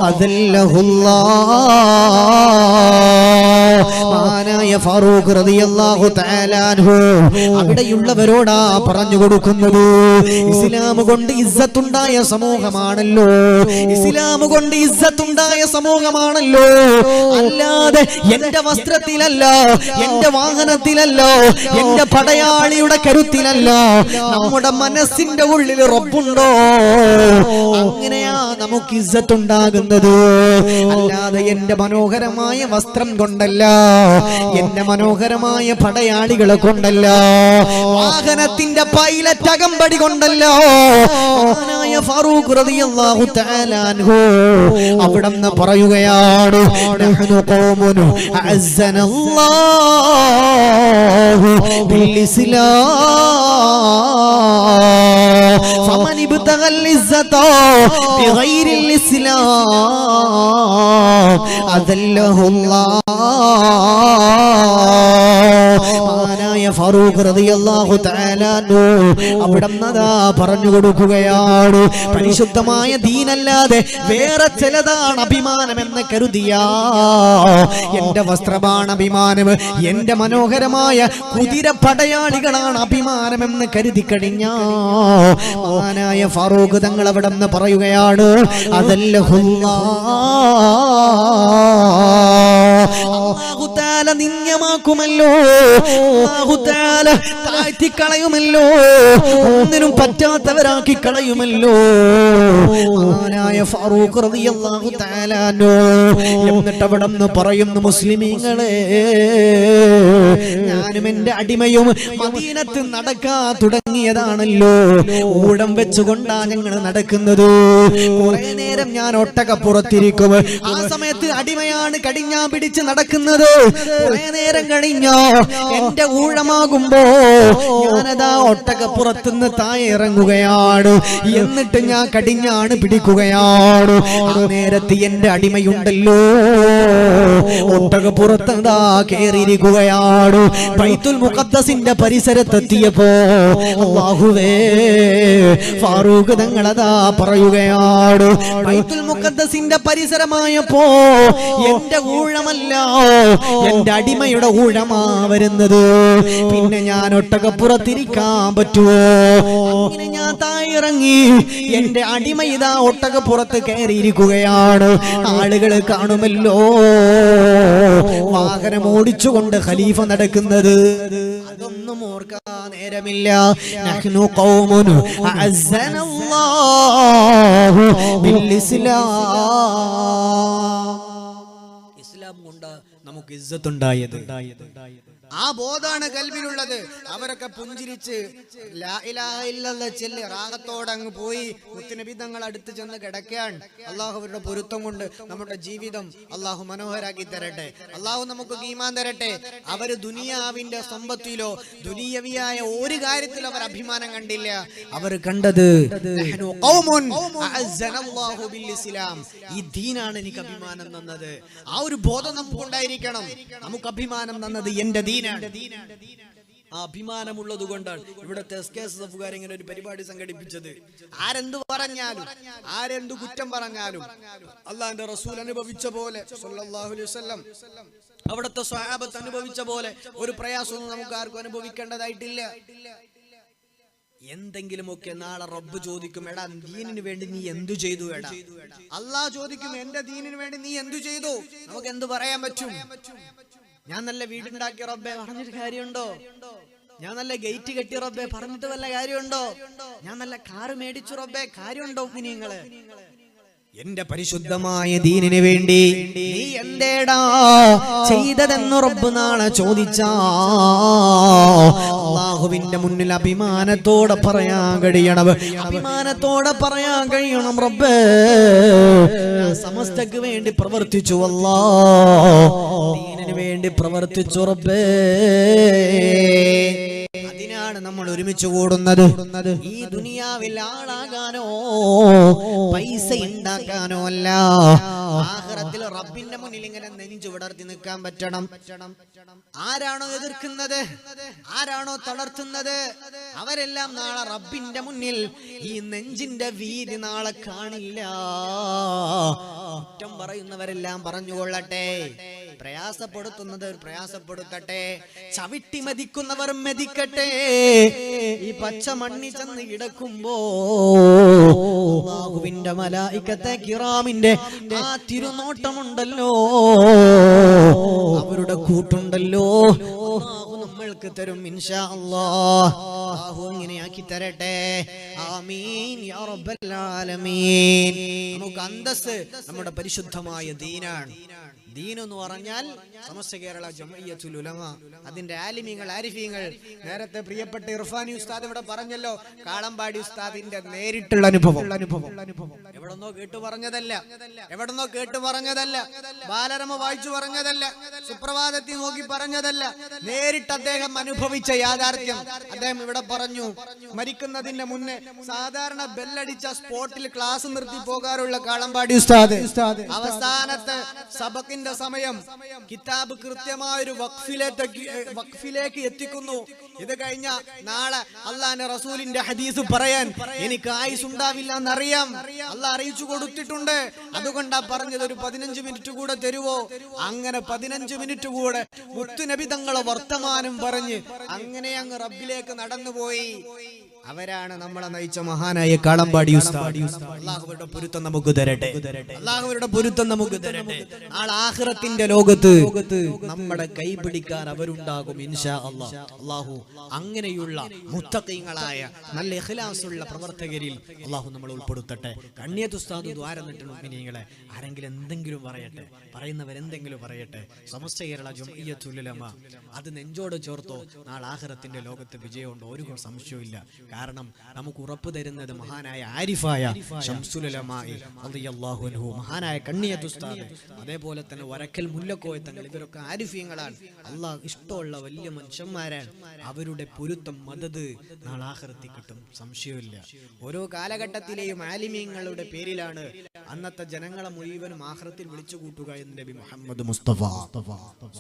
അദല്ലഹുല്ലാഹ്. മഹാനായ ഫാറൂഖ് റളിയല്ലാഹു തആല അൻഹു അവിടെയുള്ളവരോടാ പറഞ്ഞു കൊടുക്കുന്നത്. ഇസ്ലാം കൊണ്ട് ഇസ്സത്തുണ്ടായ സമൂഹമാണല്ലോ, ഇസ്ലാം കൊണ്ട് ഇസ്സത്തുണ്ടായ സമൂഹമാണല്ലോ, അല്ലാതെ എന്റെ വസ്ത്രത്തിലല്ല, എന്റെ വാഹനത്തിലല്ല, എന്റെ പടയാളിയുടെ കരുത്തിലല്ല, നമ്മുടെ മനസ്സിന്റെ ഉള്ളിൽ റബ്ബുണ്ടോ, അങ്ങനെയാ നമുക്ക് ഇസ്സത്തുണ്ടാകുന്നത്. അല്ലാതെ എന്റെ മനോഹരമായ വസ്ത്രം കൊണ്ടല്ല, എന്റെ മനോഹരമായ പടയാളികളെ കൊണ്ടല്ല, വാഹനത്തിന്റെ പൈലറ്റ് അകമ്പടി കൊണ്ടല്ല. മഹാനായ ഫാറൂഖ് റളിയല്ലാഹു തആല അൻഹു അവിടെന്ന് പറയുകയാണ്, നഹ്നു ഖൗമുൻ അഅസ്സനല്ലാഹു ബിൽ ഇസ്ലാം ഫമൻ ഇബ്തഗൽ ഇസ്സത ബിഗൈരിൽ ഇസ്ലാം അദല്ലഹുല്ലാഹ്. മഹാനായ ഫാറൂഖ് റളിയല്ലാഹു തആല അൻഹു അവിടെന്നതാ പറഞ്ഞു കൊടുക്കുകയാണ്, പരിശുദ്ധമായ ദീനല്ലാതെ വേറെ ചിലതാണ് അഭിമാനമെന്ന് കരുതിയാ, എന്റെ വസ്ത്രമാണ് അഭിമാനം, എന്റെ മനോഹരമായ കുതിര പടയാളികളാണ് അഭിമാനമെന്ന് കരുതി കഴിഞ്ഞാ, മഹാനായ ഫാറൂഖ് തങ്ങൾ അവിടെന്ന് പറയുകയാണ്, അല്ലാഹു തആല നിന്യമാക്കുമല്ലോ, അല്ലാഹു തആല താഴ്ത്തി കളയുമല്ലോ, ഒന്നിനും പറ്റാത്തവരാക്കി കളയുമല്ലോ. മഹാനായ ഫാറൂഖ് റളിയല്ലാഹു തആല അൻഹു എന്നിട്ട് അവിടെന്ന് പറയുന്നു, മുസ്ലിമീങ്ങളെ, ഞാനും എന്റെ അടിമയും മദീനത്ത് നടക്കാൻ തുടങ്ങിയതാണല്ലോ, ഊഴം വെച്ചുകൊണ്ടാ ഞങ്ങൾ നടക്കുന്നത്. കുറെ നേരം ഞാൻ ഒട്ടകപ്പുറത്തിരിക്കും, ആ സമയത്ത് അടിമയാണ് കടിഞ്ഞാൻ പിടിച്ച് നടക്കുന്നത്. കുറെ നേരം കഴിഞ്ഞോ എന്റെ ഊഴമാകുമ്പോ ഞാനതാ ഒട്ടകപ്പുറത്തുനിന്ന് താഴെ ഇറങ്ങുകയാണ്, എന്നിട്ട് ഞാൻ കടിഞ്ഞാണ് പിടിക്കുകയാണ്. ആ നേരത്ത് എന്റെ അടിമയുണ്ടല്ലോ ഒട്ടകപ്പുറത്തതാ കേറിയിരിക്കുകയാണ്. ബൈത്തുൽ മുഖദ്ദസിന്റെ പരിസരത്തെത്തിയപ്പോ അല്ലാഹുവേ, ഫാറൂഖ് തങ്ങളതാ പറയുകയാണ്, ബൈത്തുൽ മുഖദ്ദസിന്റെ പരിസരമായപ്പോ എന്റെ ഊഴമല്ല, എന്റെ അടിമയുടെ ഊഴമാ വരുന്നത്. പിന്നെ ഞാൻ ഒട്ടകപ്പുറത്തിരിക്കാൻ പറ്റുമോ? അങ്ങനെ ഞാൻ താഴെയിറങ്ങി, എന്റെ അടിമ ഇതാ ഒട്ടകപ്പുറത്ത് കയറിയിരിക്കുകയാണ്. ആളുകൾ കാണുമല്ലോ വാഹനം ഓടിച്ചുകൊണ്ട് ഖലീഫ നടക്കുന്നത്. അതൊന്നും ഓർക്കാൻ നേരമില്ല. നഹ്നു ഖൗമുൻ അഅസ്സനല്ലാഹു ബിൽ ഇസ്ലാം. ഇസ്ലാം കൊണ്ട് നമുക്ക് ഇസ്സത്ത് ഉണ്ടായത്. ആ ബോധാണ് കൽബിലുള്ളത്. അവരൊക്കെ പുഞ്ചിരിച്ച് ലാ ഇലാഹ ഇല്ലല്ലാഹ് ചൊല്ലി റാഹത്തോടെ അങ്ങ് പോയി മുത്തുനബി തങ്ങൾ അടുത്ത് ചെന്ന് കിടക്കാൻ. അള്ളാഹു അവരുടെ പൊരുത്തം കൊണ്ട് നമ്മുടെ ജീവിതം അള്ളാഹു മനോഹരാക്കി തരട്ടെ. അള്ളാഹു നമുക്ക് ഈമാൻ തരട്ടെ. അവര് ദുനിയാവിന്റെ സമ്പത്തിലോ ദുനിയവിയായ ഒരു കാര്യത്തിൽ അവർ അഭിമാനം കണ്ടില്ല. അവർ കണ്ടത് ഈ ദീനാണ് എനിക്ക് അഭിമാനം തന്നത്. ആ ഒരു ബോധം നമുക്കുണ്ടായിരിക്കണം. നമുക്ക് അഭിമാനം തന്നത് എന്റെ ദീനാണ്. ആ അഭിമാനമുള്ളത് കൊണ്ടാണ് ഇവിടുത്തെ SKSF ഇങ്ങനെ ഒരു പരിപാടി സംഘടിപ്പിച്ചത്. ആരെന്ത് പറഞ്ഞാലും, ആരെന്ത് കുറ്റം പറഞ്ഞാലും, അള്ളാഹുവിന്റെ റസൂൽ അനുഭവിച്ച പോലെ സല്ലല്ലാഹു അലൈഹി വസല്ലം, അവിടുത്തെ സ്വഹാബത്ത് അനുഭവിച്ച പോലെ ഒരു പ്രയാസവും നമുക്ക് ആർക്കും അനുഭവിക്കേണ്ടതായിട്ടില്ല. എന്തെങ്കിലുമൊക്കെ നാളെ റബ്ബ് ചോദിക്കും, എടാ ദീനിന് വേണ്ടി നീ എന്തു ചെയ്തു? എടാ അള്ളാഹ് ചോദിക്കും, എന്റെ ദീനിന് വേണ്ടി നീ എന്തു ചെയ്തു? നമുക്ക് എന്ത് പറയാൻ പറ്റും? ഞാൻ നല്ല വീടുണ്ടാക്കിയ റബ്ബേ പറഞ്ഞിട്ട് കാര്യമുണ്ടോ? ഞാൻ നല്ല ഗേറ്റ് കെട്ടിയ റബ്ബേ പറഞ്ഞിട്ട് വല്ല കാര്യമുണ്ടോ? ഞാൻ നല്ല കാറ് മേടിച്ചു റബ്ബേ കാര്യമുണ്ടോ? നിങ്ങള് എന്റെ പരിശുദ്ധമായ ദീനിന് വേണ്ടി നീ എന്തേടാ ചെയ്തതെന്ന് റബ്ബ് നാളെ ചോദിച്ചാ അല്ലാഹുവിന്റെ മുന്നിൽ അഭിമാനത്തോടെ പറയാൻ കഴിയണം. അഭിമാനത്തോടെ പറയാൻ കഴിയണം, റബ്ബേ സമസ്തക്ക് വേണ്ടി പ്രവർത്തിച്ചു, അല്ലാഹ് ദീനിന് വേണ്ടി പ്രവർത്തിച്ചു റബ്ബേ. അതിനാണ് നമ്മൾ ഒരുമിച്ച് കൂടുന്നത്. ഈ ദുനിയാവിൽ ആളാകാനോ പൈസ ഉണ്ടാക്കാനോ അല്ല. ആഖിറത്തിൽ റബ്ബിന്റെ മുന്നിൽ ഇങ്ങനെ നെഞ്ചു വിടർത്തി നിൽക്കാൻ പറ്റണം. ആരാണോ എതിർക്കുന്നത്, ആരാണോ തളർത്തുന്നത്, അവരെല്ലാം നാളെ റബ്ബിന്റെ മുന്നിൽ ഈ നെഞ്ചിന്റെ വീതി നാളെ കാണില്ല. കുറ്റം പറയുന്നവരെല്ലാം പറഞ്ഞുകൊള്ളട്ടെ, പ്രയാസപ്പെടുത്തുന്നത് പ്രയാസപ്പെടുത്തട്ടെ, ചവിട്ടി മതിക്കുന്നവർ മെതിക്കട്ടെ. ഈ പച്ച മണ്ണി ചെന്ന് കിടക്കുമ്പോ അല്ലാഹുവിന്റെ മലായികത്തെ കിറാമിന്റെ ആ തിരുനോട്ടമുണ്ടല്ലോ, അവരുടെ കൂട്ടുണ്ടല്ലോ, അല്ലാഹു നമ്മൾക്ക് തരും ഇൻഷാ അല്ലാഹ്. അല്ലാഹു ഇങ്ങനെയാക്കി തരട്ടെ. ആമീൻ യാ റബ്ബൽ ആലമീൻ. നമുക്ക് അന്തസ് നമ്മുടെ പരിശുദ്ധമായ ദീനാണ്. ദീൻ എന്ന് പറഞ്ഞാൽ സമസ്ത കേരള ജംഇയ്യത്തുൽ ഉലമ, അതിന്റെ ആലിമീങ്ങൾ ആരിഫീങ്ങൾ. നേരത്തെ പ്രിയപ്പെട്ട ഇർഫാനി ഉസ്താദ് ഇവിടെ പറഞ്ഞല്ലോ, കാളമ്പാടി ഉസ്താദിന്റെ നേരിട്ടുള്ള അനുഭവം. എവിടെന്നോ കേട്ടു പറഞ്ഞതല്ല, ബാലരമ വായിച്ചു പറഞ്ഞതല്ല, സുപ്രഭാതത്തിൽ നോക്കി പറഞ്ഞതല്ല, നേരിട്ട് അദ്ദേഹം അനുഭവിച്ച യാഥാർത്ഥ്യം അദ്ദേഹം ഇവിടെ പറഞ്ഞു. മരിക്കുന്നതിന്റെ മുന്നേ സാധാരണ ബെല്ലടിച്ച സ്പോട്ടിൽ ക്ലാസ് നിർത്തി പോകാറുള്ള കാളമ്പാടി ഉസ്താദ് അവസാനത്തെ സബക്കിന്റെ സമയം കിതാബ് കൃത്യമായൊരു വഖഫിലേക്ക് എത്തിക്കുന്നു. ഇത് കഴിഞ്ഞ നാളെ അള്ളാന്റെ റസൂലിന്റെ ഹദീസ് പറയാൻ എനിക്ക് ആയുസ് ഉണ്ടാവില്ല എന്നറിയാം, അള്ളാഹ് അറിയിച്ചു കൊടുത്തിട്ടുണ്ട്. അതുകൊണ്ടാ പറഞ്ഞത് ഒരു 15 മിനിറ്റ് കൂടെ തരുവോ. അങ്ങനെ 15 മിനിറ്റ് കൂടെ മുത്തുനബി തങ്ങളെ വർത്തമാനം പറഞ്ഞ് അങ്ങനെ അങ്ങ് റബ്ബിലേക്ക് നടന്നുപോയി. അവരാണ് നമ്മളെ നയിച്ച മഹാനായ കാളമ്പാടി ഉസ്താദ്. അല്ലാഹുവിന്റെ പൊരുത്തം നമുക്ക് തരട്ടെ, അല്ലാഹുവിന്റെ പൊരുത്തം നമുക്ക് തരട്ടെ. നാളെ ആഖിറത്തിന്റെ ലോകത്ത് നമ്മുടെ കൈ പിടിക്കാൻ അവരുണ്ടാകും ഇൻഷാ അല്ലാഹ്. അല്ലാഹു അങ്ങനെയുള്ള മുത്തഖീങ്ങളായ നല്ല ഇഖ്ലാസുള്ള പ്രവർത്തകരിൽ അല്ലാഹു നമ്മളെ ഉൾപ്പെടുത്തട്ടെ. കണ്ണിയത്ത് ഉസ്താദ് ദ്വാര നിട്ടുള്ള മുഅ്മിനീങ്ങളെ ആരെങ്കിലും എന്തെങ്കിലും പറയട്ടെ, പറയുന്നവരെന്തെങ്കിലും പറയട്ടെ. സമസ്ത കേരള ജംഇയ്യത്തുൽ ഉലമ അത് നെഞ്ചോട് ചേർത്തോ, നാളെ ആഖിറത്തിന്റെ ലോകത്ത് വിജയമുണ്ട്, ഒരു സംശയവുമില്ല. കാരണം നമുക്ക് ഉറപ്പ് തരുന്നത് മഹാനായ ആരിഫായ ശംസുൽ ഉലമാ റളിയല്ലാഹു അൻഹു, മഹാനായ കണ്ണിയത്ത് ഉസ്താദ്, അതേപോലെ തന്നെ വരക്കൽ മുല്ലക്കോയ തങ്ങൾ, ഇവരൊക്കെ ആരിഫീങ്ങളാണ്. അള്ളാഹ് ഇഷ്ടമുള്ള വലിയ മനുഷ്യന്മാരാണ്. അവരുടെ പൊരുത്തം മദദ് നാളെ ആഖിറത്തിൽ കിട്ടും, സംശയമില്ല. ഓരോ കാലഘട്ടത്തിലെയും ആലിമീങ്ങളുടെ പേരിലാണ് അന്നത്തെ ജനങ്ങളെ മുഴുവനും ആഖിറത്തിൽ വിളിച്ചു കൂട്ടുക എന്ന് നബി മുഹമ്മദ് മുസ്തഫ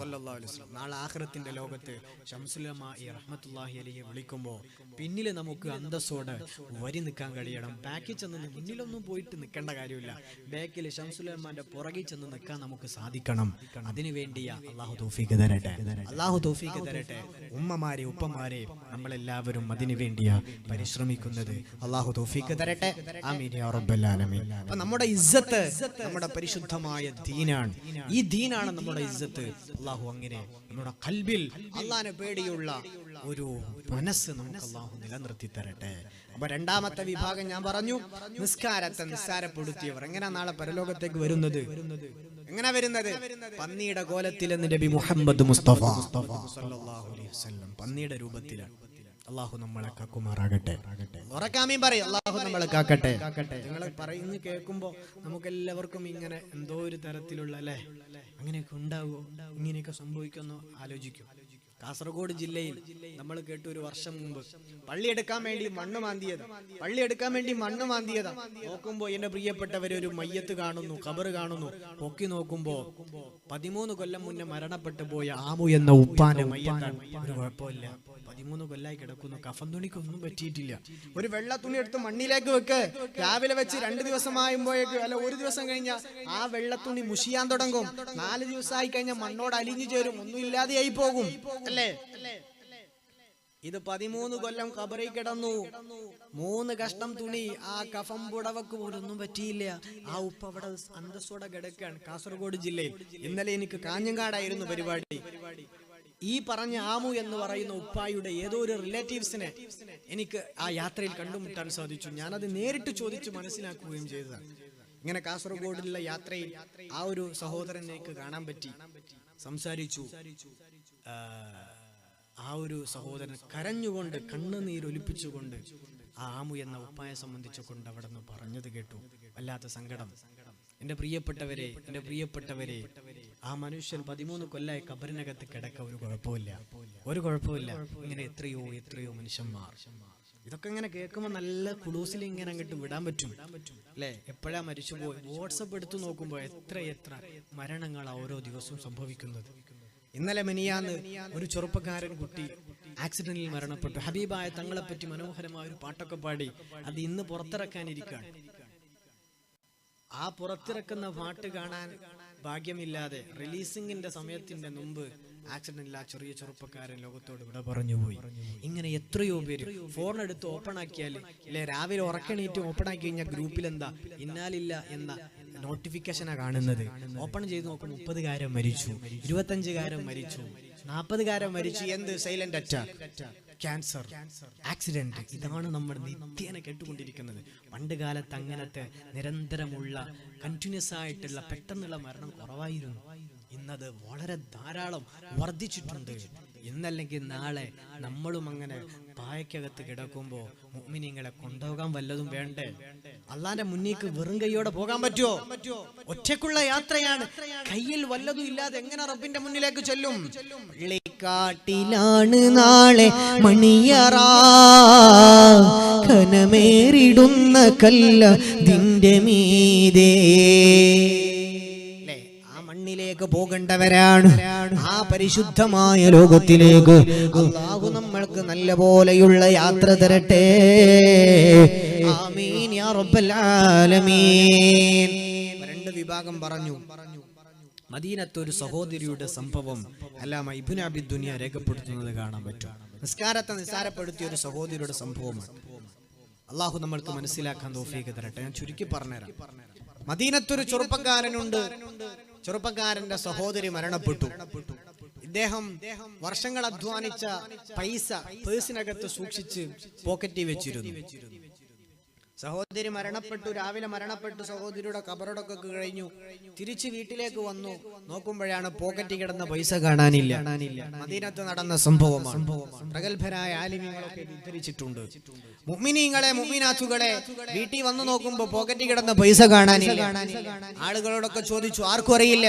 സല്ലല്ലാഹു അലൈഹി വസല്ലം. നാളെ ആഖിറത്തിന്റെ ലോകത്ത് ശംസുൽ ഉലമാ റഹ്മത്തുള്ളാഹി അലൈഹി വിളിക്കുമ്പോൾ പിന്നിൽ നമുക്ക് അന്തസ്സോടെ വരി നിൽക്കാൻ കഴിയണം. ബാക്കിൽ ചെന്ന് മുന്നിലൊന്നും പോയിട്ട് നിൽക്കേണ്ട കാര്യമില്ല, ബാക്കിൽ ശംസുൽ ഉലമാന്റെ പുറകിൽ ചെന്ന് നിൽക്കാൻ നമുക്ക് സാധിക്കണം. അതിനു വേണ്ടിയാ അല്ലാഹു തൗഫീഖ് തരട്ടെ, അല്ലാഹു തൗഫീഖ് തരട്ടെ. ഉമ്മമാരെ ഉപ്പമാരെ നമ്മളെല്ലാവരും അതിനു വേണ്ടിയാ പരിശ്രമിക്കുന്നത്. അല്ലാഹു തൗഫീഖ് തരട്ടെ. ആമീൻ യാ റബ്ബൽ ആലമീൻ. അപ്പോൾ നമ്മുടെ ഇസ്സത്ത് നമ്മുടെ പരിശുദ്ധമായ ദീനാണ്. ഈ ദീനാണ് നമ്മുടെ ഇസ്സത്ത്. അല്ലാഹു അങ്ങനെ നമ്മുടെ ഖൽബിൽ അല്ലാഹുവിനെ പേടിയുള്ള ഒരു മനസ്സ് നമുക്ക് അല്ലാഹു നിലനിർത്തി തരട്ടെ. അപ്പൊ രണ്ടാമത്തെ വിഭാഗം ഞാൻ പറഞ്ഞു, നിസ്കാരത്തെ നിസ്സാരപ്പെടുത്തിയവർ. എങ്ങനെ നാളെ പരലോകത്തേക്ക് വരുന്നത്? എങ്ങനെ വരുന്നത്? പന്നിയുടെ കോലത്തിൽ എന്ന് നബി മുഹമ്മദ് മുസ്തഫ സല്ലല്ലാഹു അലൈഹി വസല്ലം പന്നിയുടെ രൂപത്തിലാണ്. അല്ലാഹു നമ്മളെ കാക്കുമാറാകട്ടെ. ഉറക്കാമീൻ പറയും, അല്ലാഹു നമ്മളെ കാക്കട്ടെ. നിങ്ങൾ പറയുന്നു കേൾക്കുമ്പോ നമുക്ക് എല്ലാവർക്കും ഇങ്ങനെ എന്തോ ഒരു തരത്തിലുള്ള അല്ലെ, അങ്ങനെയൊക്കെ ഉണ്ടാവുമോ, ഇങ്ങനെയൊക്കെ സംഭവിക്കുമെന്നോ ആലോചിക്കും. കാസർഗോഡ് ജില്ലയിൽ നമ്മൾ കേട്ടു, ഒരു വർഷം മുമ്പ് പള്ളിയെടുക്കാൻ വേണ്ടി മണ്ണ് മാന്തിയതാ. നോക്കുമ്പോ എന്റെ പ്രിയപ്പെട്ടവര് ഒരു മയ്യത്ത് കാണുന്നു, ഖബർ കാണുന്നു. പൊക്കി നോക്കുമ്പോ 13 കൊല്ലം മുന്നേ മരണപ്പെട്ടു പോയ ആമു എന്ന ഉപ്പാന്റെ മയ്യത്താണ്. ഒരു കുഴപ്പമില്ല, 13 കൊല്ലായി കിടക്കുന്നു, കഫൻ തുണിക്കൊന്നും പറ്റിയിട്ടില്ല. ഒരു വെള്ള തുണി എടുത്ത് മണ്ണിലേക്ക് വെക്ക്, രാവിലെ വെച്ച് 2 ദിവസമാകുമ്പോഴേക്ക് അല്ല 1 ദിവസം കഴിഞ്ഞാൽ ആ വെള്ളത്തുണി മുഷിയാൻ തുടങ്ങും. 4 ദിവസമായി കഴിഞ്ഞാൽ മണ്ണോട് അലിഞ്ഞു ചേരും, ഒന്നും ഇല്ലാതെയായി പോകും അല്ലേ. ഇത് 13 കൊല്ലം ഖബറിൽ കിടന്നു, 3 കഷ്ണം തുണി, ആ കഫം പുടവക്ക് പോലൊന്നും പറ്റിയില്ല. ആ ഉപ്പ അവിടെ അന്തസ്സോടെ കിടക്കുകയാണ് കാസർഗോഡ് ജില്ലയിൽ. ഇന്നലെ എനിക്ക് കാഞ്ഞങ്ങാടായിരുന്നു പരിപാടി. ഈ പറഞ്ഞ ആമു എന്ന് പറയുന്ന ഉപ്പായുടെ ഏതോ ഒരു റിലേറ്റീവ്സിനെ എനിക്ക് ആ യാത്രയിൽ കണ്ടുമുട്ടാൻ സാധിച്ചു. ഞാനത് നേരിട്ട് ചോദിച്ചു മനസ്സിലാക്കുകയും ചെയ്തതാണ്. ഇങ്ങനെ കാസർഗോഡിലുള്ള യാത്രയിൽ ആ ഒരു സഹോദരനെ എനിക്ക് കാണാൻ പറ്റി, സംസാരിച്ചു. ആ ഒരു സഹോദരൻ കരഞ്ഞുകൊണ്ട് കണ്ണുനീരൊലിപ്പിച്ചുകൊണ്ട് ആ ആമു എന്ന ഉപ്പായെ സംബന്ധിച്ചുകൊണ്ട് അവിടെ നിന്ന് പറഞ്ഞത് കേട്ടു. വല്ലാത്ത സങ്കടം. എന്റെ പ്രിയപ്പെട്ടവരെ ആ മനുഷ്യൻ 13 കൊല്ലായി ഖബറിനകത്ത് കിടക്ക, ഒരു കുഴപ്പമില്ല. ഇങ്ങനെ എത്രയോ മനുഷ്യന്മാർ. ഇതൊക്കെ ഇങ്ങനെ കേൾക്കുമ്പോൾ നല്ല കുളൂസിൽ ഇങ്ങനെ അങ്ങോട്ട് വിടാൻ പറ്റും അല്ലെ. എപ്പോഴാ മരിച്ചുപോയി? വാട്സപ്പ് എടുത്തു നോക്കുമ്പോൾ എത്ര മരണങ്ങളാ ഓരോ ദിവസവും സംഭവിക്കുന്നത്. ഇന്നലെ മിനിയാന്ന് ഒരു ചെറുപ്പക്കാരൻ കുട്ടി ആക്സിഡന്റിൽ മരണപ്പെട്ടു. ഹബീബായ തങ്ങളെ പറ്റി മനോഹരമായ ഒരു പാട്ടൊക്കെ പാടി അത് ഇന്ന് പുറത്തിറക്കാനിരിക്കുകയാണ്. ആ പുറത്തിറക്കുന്ന പാട്ട് കാണാൻ ഭാഗ്യമില്ലാതെ റിലീസിങ്ങിന്റെ സമയത്തിന്റെ മുമ്പ് ആക്സിഡന്റ് ഇല്ല ചെറിയ ചെറുപ്പക്കാരൻ ലോകത്തോട് ഇവിടെ പറഞ്ഞു പോയി. ഇങ്ങനെ എത്രയോ പേര് ഫോൺ എടുത്ത് ഓപ്പൺ ആക്കിയാൽ അല്ലെ, രാവിലെ ഉറക്കണീറ്റ് ഓപ്പൺ ആക്കി കഴിഞ്ഞാൽ ഗ്രൂപ്പിൽ എന്താ ഇന്നാലില്ല എന്ന നോട്ടിഫിക്കേഷനാ കാണുന്നത്. ഓപ്പൺ ചെയ്ത് നോക്കും 30 കാരൻ മരിച്ചു, 25 കാരൻ മരിച്ചു, 40 കാരൻ മരിച്ചു. എന്ത്? Silent attack, cancer, accident. ഇതാണ് നമ്മൾ നിത്യേന കേട്ടുകൊണ്ടിരിക്കുന്നത്. പണ്ട് കാലത്ത് അങ്ങനത്തെ നിരന്തരമുള്ള കണ്ടിന്യൂസ് ആയിട്ടുള്ള പെട്ടെന്നുള്ള മരണം കുറവായിരുന്നു. ഇന്നത് വളരെ ധാരാളം വർദ്ധിച്ചിട്ടുണ്ട്. ഇന്നല്ലെങ്കിൽ നാളെ നമ്മളും അങ്ങനെ പായക്കകത്ത് കിടക്കുമ്പോ മുഅ്മിനീങ്ങളെ കൊണ്ടുപോകാൻ വല്ലതും വേണ്ടേ? അള്ളാന്റെ മുന്നേക്ക് വെറും കൈയോടെ പോകാൻ പറ്റുമോ? ഒറ്റക്കുള്ള യാത്രയാണ്. കയ്യിൽ വല്ലതും ഇല്ലാതെ എങ്ങനെ റബ്ബിന്റെ മുന്നിലേക്ക് ചെല്ലും? കാട്ടിലാണ് നാളെ മണിയറ, ഘനമേറിടുന്ന കല്ല ദിന്റെ മീതേ. ിലേക്ക് പോകേണ്ടവരാണ്. ആ പരിശുദ്ധമായ ലോകത്തിലേക്ക് അല്ലാഹു നമ്മൾക്ക് നല്ല പോലെയുള്ള യാത്ര തരട്ടെ. ആമീൻ യാ റബ്ബൽ ആലമീൻ. 2 വിഭാഗം പറഞ്ഞു. മദീനത്ത് ഒരു സഹോദരിയുടെ സംഭവം അല്ലാമ ഇബ്നു അബി ദുനിയ രേഖപ്പെടുത്തുന്നത് കാണാൻ പറ്റും. നിസ്കാരത്തെ നിസ്സാരപ്പെടുത്തിയ ഒരു സഹോദരിയുടെ സംഭവമാണ്. അല്ലാഹു നമ്മൾക്ക് മനസ്സിലാക്കാൻ തൗഫീഖ് തരട്ടെ. ഞാൻ ചുരുക്കി പറഞ്ഞുതരാം. മദീനത്തൊരു ചെറുപ്പക്കാരനുണ്ട്. ചെറുപ്പക്കാരന്റെ സഹോദരി മരണപ്പെട്ടു. ഇദ്ദേഹം വർഷങ്ങൾ അധ്വാനിച്ച പൈസ പേഴ്സിനകത്ത് സൂക്ഷിച്ച് പോക്കറ്റിൽ വെച്ചിരുന്നു. സഹോദരി മരണപ്പെട്ടു. രാവിലെ മരണപ്പെട്ടു. സഹോദരിയുടെ ഖബറടക്കം കഴിഞ്ഞു. തിരിച്ച് വീട്ടിലേക്ക് വന്നു. നോക്കുമ്പോഴാണ് പോക്കറ്റിൽ കിടന്ന പൈസ കാണാനില്ല. മദീനത്ത് നടന്ന സംഭവമാണ്. പ്രഗത്ഭരായ ആലിമീങ്ങളൊക്കെ ഉദ്ധരിച്ചിട്ടുണ്ട്. മുഅ്മിനീങ്ങളെ മുഅ്മിനാത്തുകളെ വീട്ടിൽ വന്നു നോക്കുമ്പോ പോക്കറ്റിൽ കിടന്ന പൈസ കാണാനില്ല. ആളുകളോടൊക്കെ ചോദിച്ചു, ആർക്കും അറിയില്ല.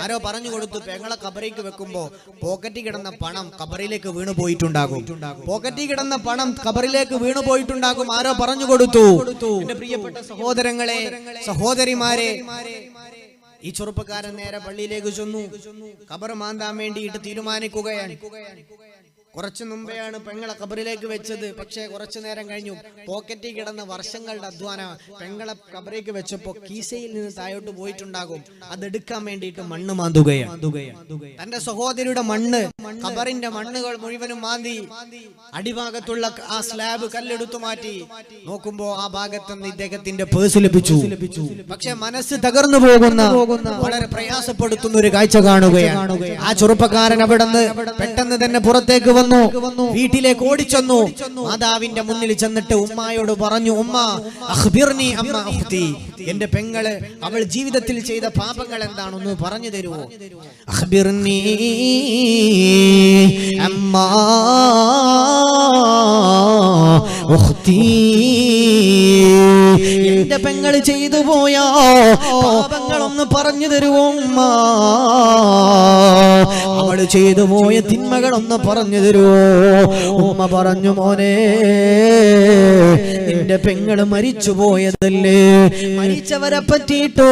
ആരോ പറഞ്ഞു കൊടുത്തു, പെങ്ങളെ ഖബറിലേക്ക് വെക്കുമ്പോ പോക്കറ്റിൽ കിടന്ന പണം ഖബറിലേക്ക് വീണു പോയിട്ടുണ്ടാകും. പോക്കറ്റിൽ കിടന്ന പണം ഖബറിലേക്ക് വീണു പോയിട്ടുണ്ടാകും. ആരോ പറഞ്ഞു കൊടുത്തു. എന്റെ പ്രിയപ്പെട്ട സഹോദരങ്ങളെ, സഹോദരിമാരെ, ഈ ചെറുപ്പക്കാരൻ നേരെ പള്ളിയിലേക്ക് ചെന്നു. ഖബർ മാന്താൻ വേണ്ടിയിട്ട് തീരുമാനിക്കുകയാണ്. കുറച്ചു മുമ്പെയാണ് പെങ്ങളെ ഖബറിലേക്ക് വെച്ചത്. പക്ഷേ കുറച്ചു നേരം കഴിഞ്ഞു. പോക്കറ്റിൽ കിടന്ന വർഷങ്ങളുടെ അധ്വാനം പെങ്ങളെ ഖബറിലേക്ക് വെച്ചപ്പോ കീസയിൽ നിന്ന് താഴോട്ട് പോയിട്ടുണ്ടാകും. അതെടുക്കാൻ വേണ്ടിയിട്ട് മണ്ണ് മാന്തുകയാണ്. തന്റെ സഹോദരിയുടെ മണ്ണ്, ഖബറിന്റെ മണ്ണുകൾ മുഴുവനും മാന്തി അടിഭാഗത്തുള്ള ആ സ്ലാബ് കല്ലെടുത്തു മാറ്റി. നോക്കുമ്പോ ആ ഭാഗത്ത് നിന്ന് ഇദ്ദേഹത്തിന്റെ പേഴ്സ് ലഭിച്ചു. പക്ഷെ മനസ്സ് തകർന്നു പോകുന്ന, വളരെ പ്രയാസപ്പെടുത്തുന്ന ഒരു കാഴ്ച കാണുകയാണ്. ആ ചെറുപ്പക്കാരൻ അവിടുന്ന് പെട്ടെന്ന് തന്നെ പുറത്തേക്ക് വന്നു. വീട്ടിലേക്ക് ഓടിച്ചെന്നു. മാതാവിന്റെ മുന്നിൽ ചെന്നിട്ട് ഉമ്മായോട് പറഞ്ഞു, ഉമ്മ അഖ്ബിർനി അമ്മ ഉഖ്തി, എന്റെ പെങ്ങള് അവൾ ജീവിതത്തിൽ ചെയ്ത പാപങ്ങൾ എന്താണെന്ന് പറഞ്ഞു തരുമോ? അഖ്ബിർനി അമ്മ ഉഖ്തി, എന്റെ പെങ്ങള് ചെയ്തു പോയ പാപങ്ങളൊന്ന് പറഞ്ഞു തരുമോ ഉമ്മ? അവള് ചെയ്തു പോയ തിന്മകളൊന്ന് പറഞ്ഞു തരുമോ? ഉമ്മ പറഞ്ഞു, മോനെ, നിന്റെ പെങ്ങള് മരിച്ചു പോയതല്ലേ, മരിച്ചവരെ പറ്റിയിട്ടോ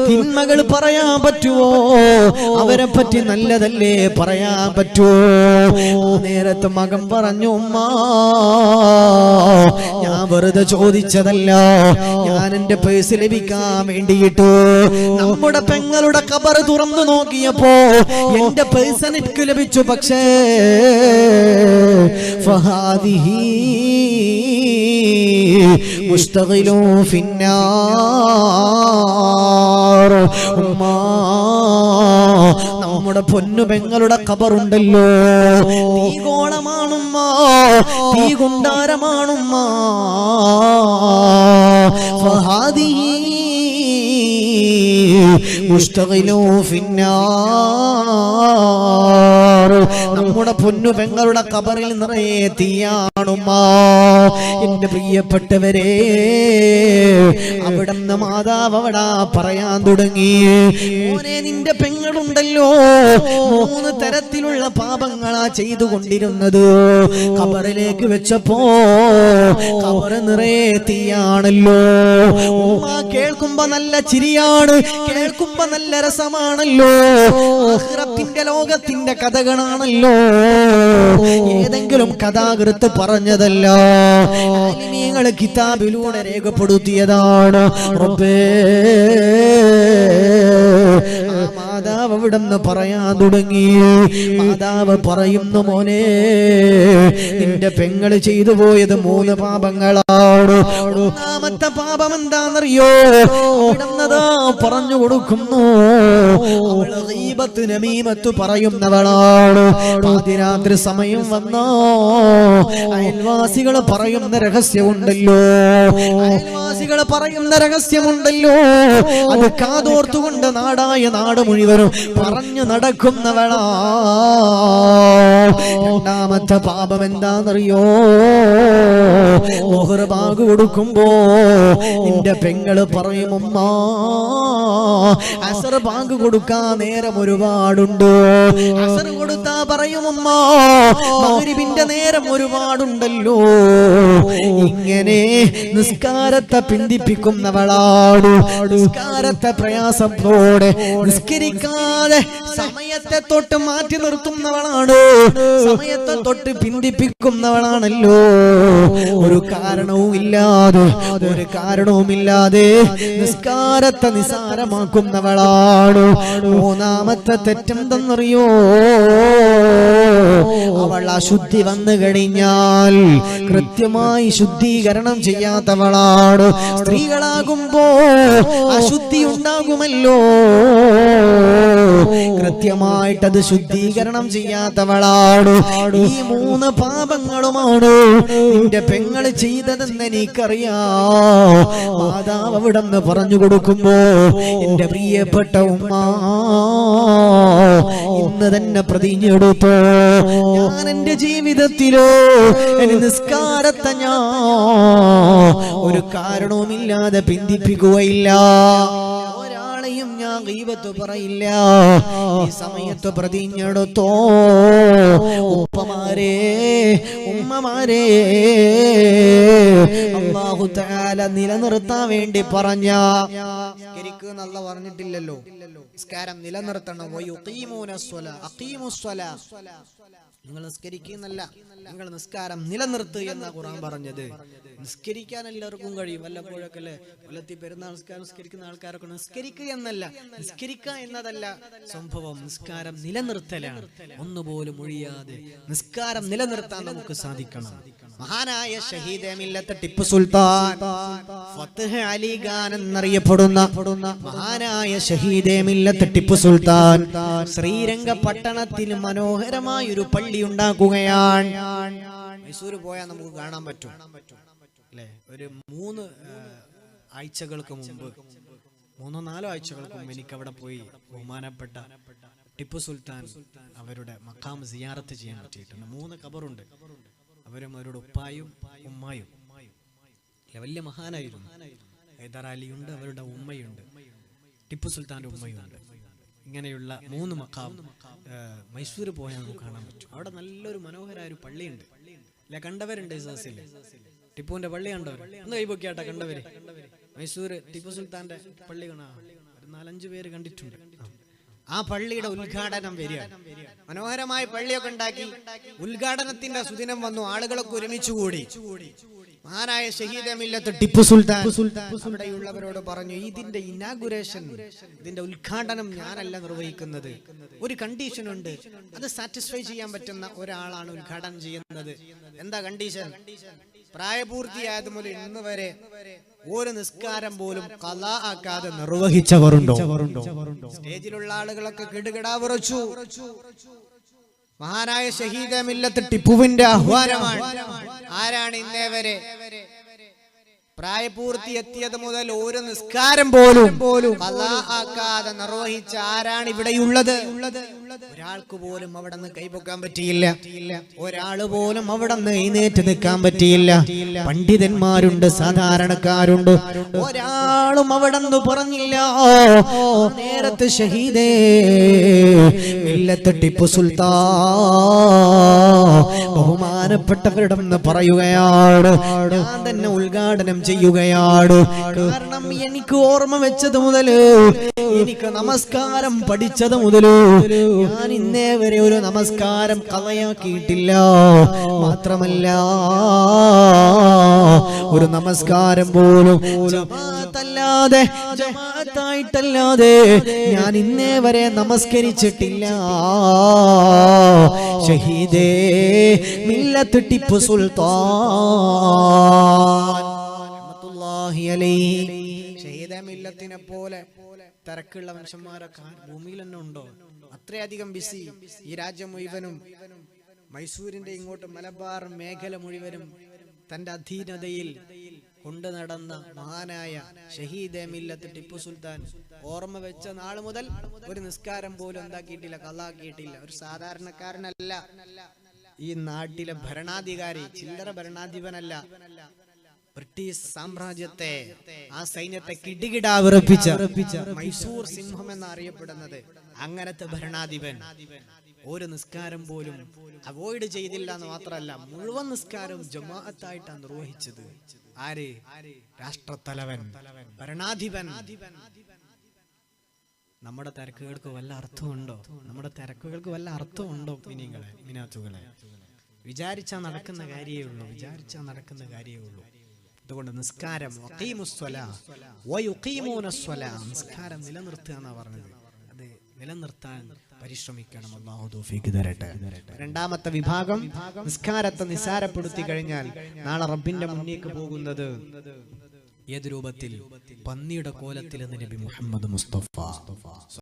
തിന്മകൾ പറയാൻ പറ്റുമോ? അവരെ പറ്റി നല്ലതല്ലേ പറയാൻ പറ്റുമോ? നേരത്തെ മകൻ പറഞ്ഞു, ഉമ്മ, ഞാൻ വെറുതെ ചോദിച്ചതല്ല, ഞാൻ എന്റെ പേഴ്സ് ലഭിക്കാൻ വേണ്ടിയിട്ട് നമ്മുടെ പെങ്ങളുടെ ഖബർ തുറന്നു നോക്കിയപ്പോ എന്റെ പേഴ്സ് എനിക്ക് ലഭിച്ചു. പക്ഷേ ഫഹാദിഹി മുസ്തഖിലു ഫിന്നാർ. ഉമ്മാ, നമ്മുടെ പൊന്നു പെങ്ങളുടെ ഖബറുണ്ടല്ലോ, തീഗോളമാണുമ്മ, തീകുണ്ടാരമാണുമ്മ. ഫഹാദിഹി മുസ്തഖിലു ഫിന്നാർ. നമ്മുടെ പൊന്നു പെങ്ങളുടെ ഖബറിൽ നിറയെ തീയാണുമ്മ. എന്റെ പ്രിയപ്പെട്ടവരെ, അവിടുന്ന് മാതാവ് അവിടെ പറയാൻ തുടങ്ങി, മോനെ, നിന്റെ പെങ്ങളുണ്ടല്ലോ 3 തരത്തിലുള്ള പാപങ്ങളാ ചെയ്തുകൊണ്ടിരുന്നത്. ഖബറിലേക്ക് വെച്ചപ്പോ ഖബറ് നിറയെ തീയാണല്ലോ. ഉമ്മ കേൾക്കുമ്പോ നല്ല ചിരിയാണ്, കേൾക്കുമ്പോ നല്ല രസമാണല്ലോ. ആഖിറത്തിന്റെ ലോകത്തിന്റെ കഥകളാണല്ലോ, ഏതെങ്കിലും കഥാകൃത്ത് പറഞ്ഞതല്ല, ആലിമീങ്ങൾ കിതാബിലൂടെ രേഖപ്പെടുത്തിയതാണ്. റബ്ബേ, മാതാവ് അവിടുന്ന് പറയാൻ തുടങ്ങി. മാതാവ് പറയുന്നു, മോനെ, നിന്റെ പെങ്ങള് ചെയ്തു പോയത് 3 പാപങ്ങളാണ്. ഒന്നാമത്തെ പാപം എന്താണെന്നറിയോ? അവിടുന്നതാ പറഞ്ഞു കൊടുക്കുന്നു, അവള് ഗീബത്ത് നമീമത്ത് പറയുന്നവളാണ്. പാതിരാത്രി സമയം വന്നോ അയൽവാസികൾ പറയുന്ന രഹസ്യമുണ്ടല്ലോ, അയൽവാസികൾ പറയുന്ന രഹസ്യമുണ്ടല്ലോ, അത് കാതോർത്തുകൊണ്ട് നാടായ നാട് മുഴുവനും പറഞ്ഞു നടക്കുന്നവളാ. രണ്ടാമത്തെ പാപം എന്താണെന്നറിയോ? ഓഹർ ബാഗ് കൊടുക്കുമ്പോ നിന്റെ പെങ്ങള് പറയും, ഉമ്മ അസർ ബാഗ് കൊടുക്കാൻ നേരം ഒരുപാടുണ്ട്. അസർ കൊടുത്താ പറയും, ഉമ്മ മഗ്രിബിന്റെ നേരം ഒരുപാടുണ്ടല്ലോ. ഇങ്ങനെ നിസ്കാരത്തെ പിന്തിപ്പിക്കുന്നവളാണ്. നിസ്കാരത്തെ പ്രയാസത്തോടെ നിസ്കരിക്കാതെ സമയത്തെ തൊട്ട് മാറ്റി നിർത്തുന്നവളാണ്. സമയത്തെ തൊട്ട് പിന്തിപ്പിക്കുന്നവളാണല്ലോ. ഒരു കാരണവുമില്ലാതെ നിസ്കാരത്തെ നിസാരമാക്കുന്നവളാണ്. മൂന്നാമത്തെ തെറ്റെന്തെന്നറിയോ? അവൾ അശുദ്ധി വന്നു കഴിഞ്ഞാൽ കൃത്യമായി ശുദ്ധീകരണം ചെയ്യാത്തവളാണ്. സ്ത്രീകളാകുമ്പോ അശുദ്ധി ഉണ്ടാകുമല്ലോ, കൃത്യമായിട്ടത് ശുദ്ധീകരണം ചെയ്യാത്തവളാണ്. ഈ 3 പാപങ്ങളുമാണ് നിന്റെ പെങ്ങള് ചെയ്തതെന്ന് എനിക്കറിയാം. മാതാവ് അവിടെന്ന് പറഞ്ഞു കൊടുക്കുമ്പോ, എന്റെ പ്രിയപ്പെട്ട ഉമ്മ, ഇന്ന് തന്നെ പ്രതിജ്ഞയെടുത്തോ, ഞാൻ എന്റെ ജീവിതത്തിലോ എന്റെ നിസ്കാരത്തെ ഞാൻ ഒരു കാരണവുമില്ലാതെ പിന്തിപ്പിക്കുകയില്ല. ഒരാളെയും ഞാൻ ഗീബത്ത് പറയില്ല. ഈ സമയത്ത് പ്രതിജ്ഞയെടുത്തോ. ഉപ്പമാരെ, ഉമ്മമാരെ, അല്ലാഹു തആല നിലനിർത്താൻ വേണ്ടി പറഞ്ഞ നല്ല പറഞ്ഞിട്ടില്ലല്ലോ, നിസ്കാരം നിലനിർത്തണം. നിങ്ങൾ നിസ്കരിക്കുന്നല്ല, നിങ്ങൾ നിസ്കാരം നിലനിർത്തുക എന്ന ഖുർആൻ പറഞ്ഞത്. നിസ്കരിക്കാൻ എല്ലാവർക്കും കഴിയും, വല്ലപ്പോഴൊക്കെ അല്ലേ കൊല്ലത്തി പെരുന്നാൾ നിസ്കാരം നിസ്കരിക്കുന്ന ആൾക്കാരൊക്കെ നിസ്കരിക്കുക എന്നല്ല, നിസ്കരിക്കുക എന്നതല്ല സംഭവം, നിസ്കാരം നിലനിർത്തലാണ്. ഒന്നുപോലും ഒഴിയാതെ നിസ്കാരം നിലനിർത്താൻ നമുക്ക് സാധിക്കണം. മഹാനായ ഷഹീദ് മില്ലത്ത് ടിപ്പു സുൽത്താൻ, ഫത്ഹ് അലി ഖാൻ എന്നറിയപ്പെടുന്ന മഹാനായ ഷഹീദ് മില്ലത്ത് ടിപ്പു സുൽത്താൻ ശ്രീരംഗപട്ടണത്തിൽ മനോഹരമായ ഒരു പള്ളി ഉണ്ടാക്കുകയാണ്. മൈസൂർ പോയാൽ നമുക്ക് കാണാൻ പറ്റും അല്ലെ. ഒരു 3 ആഴ്ചകൾക്ക് മുമ്പ്, 3-4 ആഴ്ചകൾക്ക് മുമ്പ് എനിക്ക് അവിടെ പോയി ബഹുമാനപ്പെട്ട ടിപ്പു സുൽത്താൻ അവരുടെ മഖാം സിയാറത്ത് ചെയ്യാൻ പറ്റിയിട്ടുണ്ട്. 3 ഖബറുണ്ട്. അവരും അവരുടെ ഉപ്പായും ഉമ്മായും വലിയ മഹാനായിരുന്നു. ഹൈദർ അലിയുണ്ട്, അവരുടെ ഉമ്മയുണ്ട്, ടിപ്പു സുൽത്താന്റെ ഉമ്മയുണ്ട്. ഇങ്ങനെയുള്ള 3 മഖാം മൈസൂർ പോയാൽ നമുക്ക് കാണാൻ പറ്റും. അവിടെ നല്ലൊരു മനോഹരമായ ഒരു പള്ളിയുണ്ട് അല്ലെ, കണ്ടവരുണ്ട്. സദസ്സിൽ ടിപ്പുവിന്റെ പള്ളി കണ്ടവർ ഒന്ന് കൈപൊക്കിയാട്ടെ. കണ്ടവര് മൈസൂർ ടിപ്പു സുൽത്താന്റെ പള്ളി കാണാ, ഒരു 4-5 പേര് കണ്ടിട്ടുണ്ട്. ആ പള്ളിയുടെ ഉദ്ഘാടനം വരികയാണ്. മനോഹരമായ പള്ളിയൊക്കെ ഉണ്ടാക്കി ഉദ്ഘാടനത്തിന്റെ സുദിനം വന്നു. ആളുകളൊക്കെ ഒരുമിച്ച് കൂടി. മഹാനായ ഷഹീദ് മില്ലത്ത് ടിപ്പു സുൽത്താൻ അവിടെയുള്ളവരോട് പറഞ്ഞു, ഇതിന്റെ ഇനാഗുറേഷൻ, ഇതിന്റെ ഉദ്ഘാടനം ഞാനല്ല നിർവഹിക്കുന്നത്. ഒരു കണ്ടീഷൻ ഉണ്ട്, അത് സാറ്റിസ്ഫൈ ചെയ്യാൻ പറ്റുന്ന ഒരാളാണ് ഉദ്ഘാടനം ചെയ്യുന്നത്. എന്താ കണ്ടീഷൻ? പ്രായപൂർത്തിയായത് മുതൽ ഇന്ന് വരെ ഒരു നിസ്കാരം പോലും ഖളാ ആക്കാതെ നിർവഹിച്ചവരുണ്ടോ? സ്റ്റേജിലുള്ള ആളുകളൊക്കെ കിടുകിടാ വിറച്ചു. മഹാനായ ഷഹീദ് മില്ലത്ത് ടിപ്പുവിന്റെ ആഹ്വാനമാണ്. ആരാണ് ഇന്നേ വരെ പ്രായപൂർത്തി എത്തിയത് മുതൽ ഒരു നിസ്കാരം പോലും ഖളാ ആക്കാതെ നിർവഹിച്ച ആരാണ് ഇവിടെയുള്ളത്? ഒരാൾക്ക് പോലും അവിടെ നിന്ന് കൈപൊക്കാൻ പറ്റിയില്ല. ഒരാള് പോലും അവിടെ നിന്ന് എഴുന്നേറ്റ് നിൽക്കാൻ പറ്റിയില്ല. പണ്ഡിതന്മാരുണ്ട്, സാധാരണക്കാരുണ്ട്, ഒരാളും അവിടെ നിന്ന് പറഞ്ഞില്ല. നേരത്തെ ഷഹീദേ മില്ലത്ത് ടിപ്പു സുൽത്താൻ ബഹുമാനപ്പെട്ടവരുടെ നിന്ന് പറയുകയാണ്, ഞാൻ തന്നെ ഉദ്ഘാടനം ചെയ്യുകയാണ്. കാരണം എനിക്ക് ഓർമ്മ വെച്ചത് മുതല്, എനിക്ക് നമസ്കാരം പഠിച്ചത് മുതല് ഞാൻ ഇന്നേ വരെ ഒരു നമസ്കാരം കളയാക്കിയിട്ടില്ല. മാത്രമല്ല ഒരു നമസ്കാരം പോലും ഒറ്റക്കല്ലാതെ ജമാഅത്തായിട്ടല്ലാതെ ഞാൻ ഇന്നേ വരെ നമസ്കരിച്ചിട്ടില്ല. ഷഹീദേ മില്ലത്ത് ടിപ്പു സുൽത്താൻ റഹ്മത്തുള്ളാഹി അലൈഹി. ഷഹീദേ മില്ലത്തിനെ പോലെ തിരക്കുള്ള മനുഷ്യന്മാരൊക്കെ ഭൂമിയിൽ തന്നെ ഉണ്ടോ? അത്രയധികം ബിസി. ഈ രാജ്യം മുഴുവനും മൈസൂരിന്റെ ഇങ്ങോട്ട് മലബാർ മേഖല മുഴുവനും തന്റെ അധീനതയിൽ കൊണ്ടു നടന്ന മഹാനായ ഷഹീദേ മില്ലത്ത് ടിപ്പു സുൽത്താൻ ഓർമ്മ വെച്ച നാൾ മുതൽ ഒരു നിസ്കാരം പോലും എന്താക്കിയിട്ടില്ല, കളാക്കിയിട്ടില്ല. ഒരു സാധാരണക്കാരനല്ല, ഈ നാട്ടിലെ ഭരണാധികാരി, ചില്ലറ ഭരണാധിപനല്ല. ബ്രിട്ടീഷ് സാമ്രാജ്യത്തെ, ആ സൈന്യത്തെ കിടികിടാ വിറപ്പിച്ച മൈസൂർ സിംഹം എന്നറിയപ്പെടുന്നത് അങ്ങനത്തെ ഭരണാധിപൻ ഒരു നിസ്കാരം പോലും അവോയ്ഡ് ചെയ്തില്ല എന്ന് മാത്രമല്ല, മുഴുവൻ നിസ്കാരവും ജമാഅത്തായിട്ടാണ് നിർവഹിച്ചത്. ആര്? രാഷ്ട്രത്തലവൻ, ഭരണാധിപൻ. നമ്മുടെ തിരക്കുകൾക്ക് വല്ല അർത്ഥമുണ്ടോ? നമ്മുടെ തിരക്കുകൾക്ക് വല്ല അർത്ഥമുണ്ടോ? മിനാത്തുകളെ വിചാരിച്ചാൽ നടക്കുന്ന കാര്യമേ ഉള്ളൂ, വിചാരിച്ചാൽ നടക്കുന്ന കാര്യമേ ഉള്ളൂ. അതുകൊണ്ട് നിസ്കാരം നിസ്കാരം നിലനിർത്തുക എന്നാ പറഞ്ഞത്. അത് നിലനിർത്താൻ പരിശ്രമിക്കണം. അല്ലാഹു തൗഫീഖ് തരട്ടെ. രണ്ടാമത്തെ വിഭാഗം, നിസ്കാരത്തെ നിസാരപ്പെടുത്തി കഴിഞ്ഞാൽ നാളെ റബ്ബിന്റെ മുന്നിലേക്ക് പോകുന്നത് ഏത് രൂപത്തിൽ? പന്നിയുടെ കോലത്തിൽ എന്ന് നബി മുഹമ്മദ് മുസ്തഫ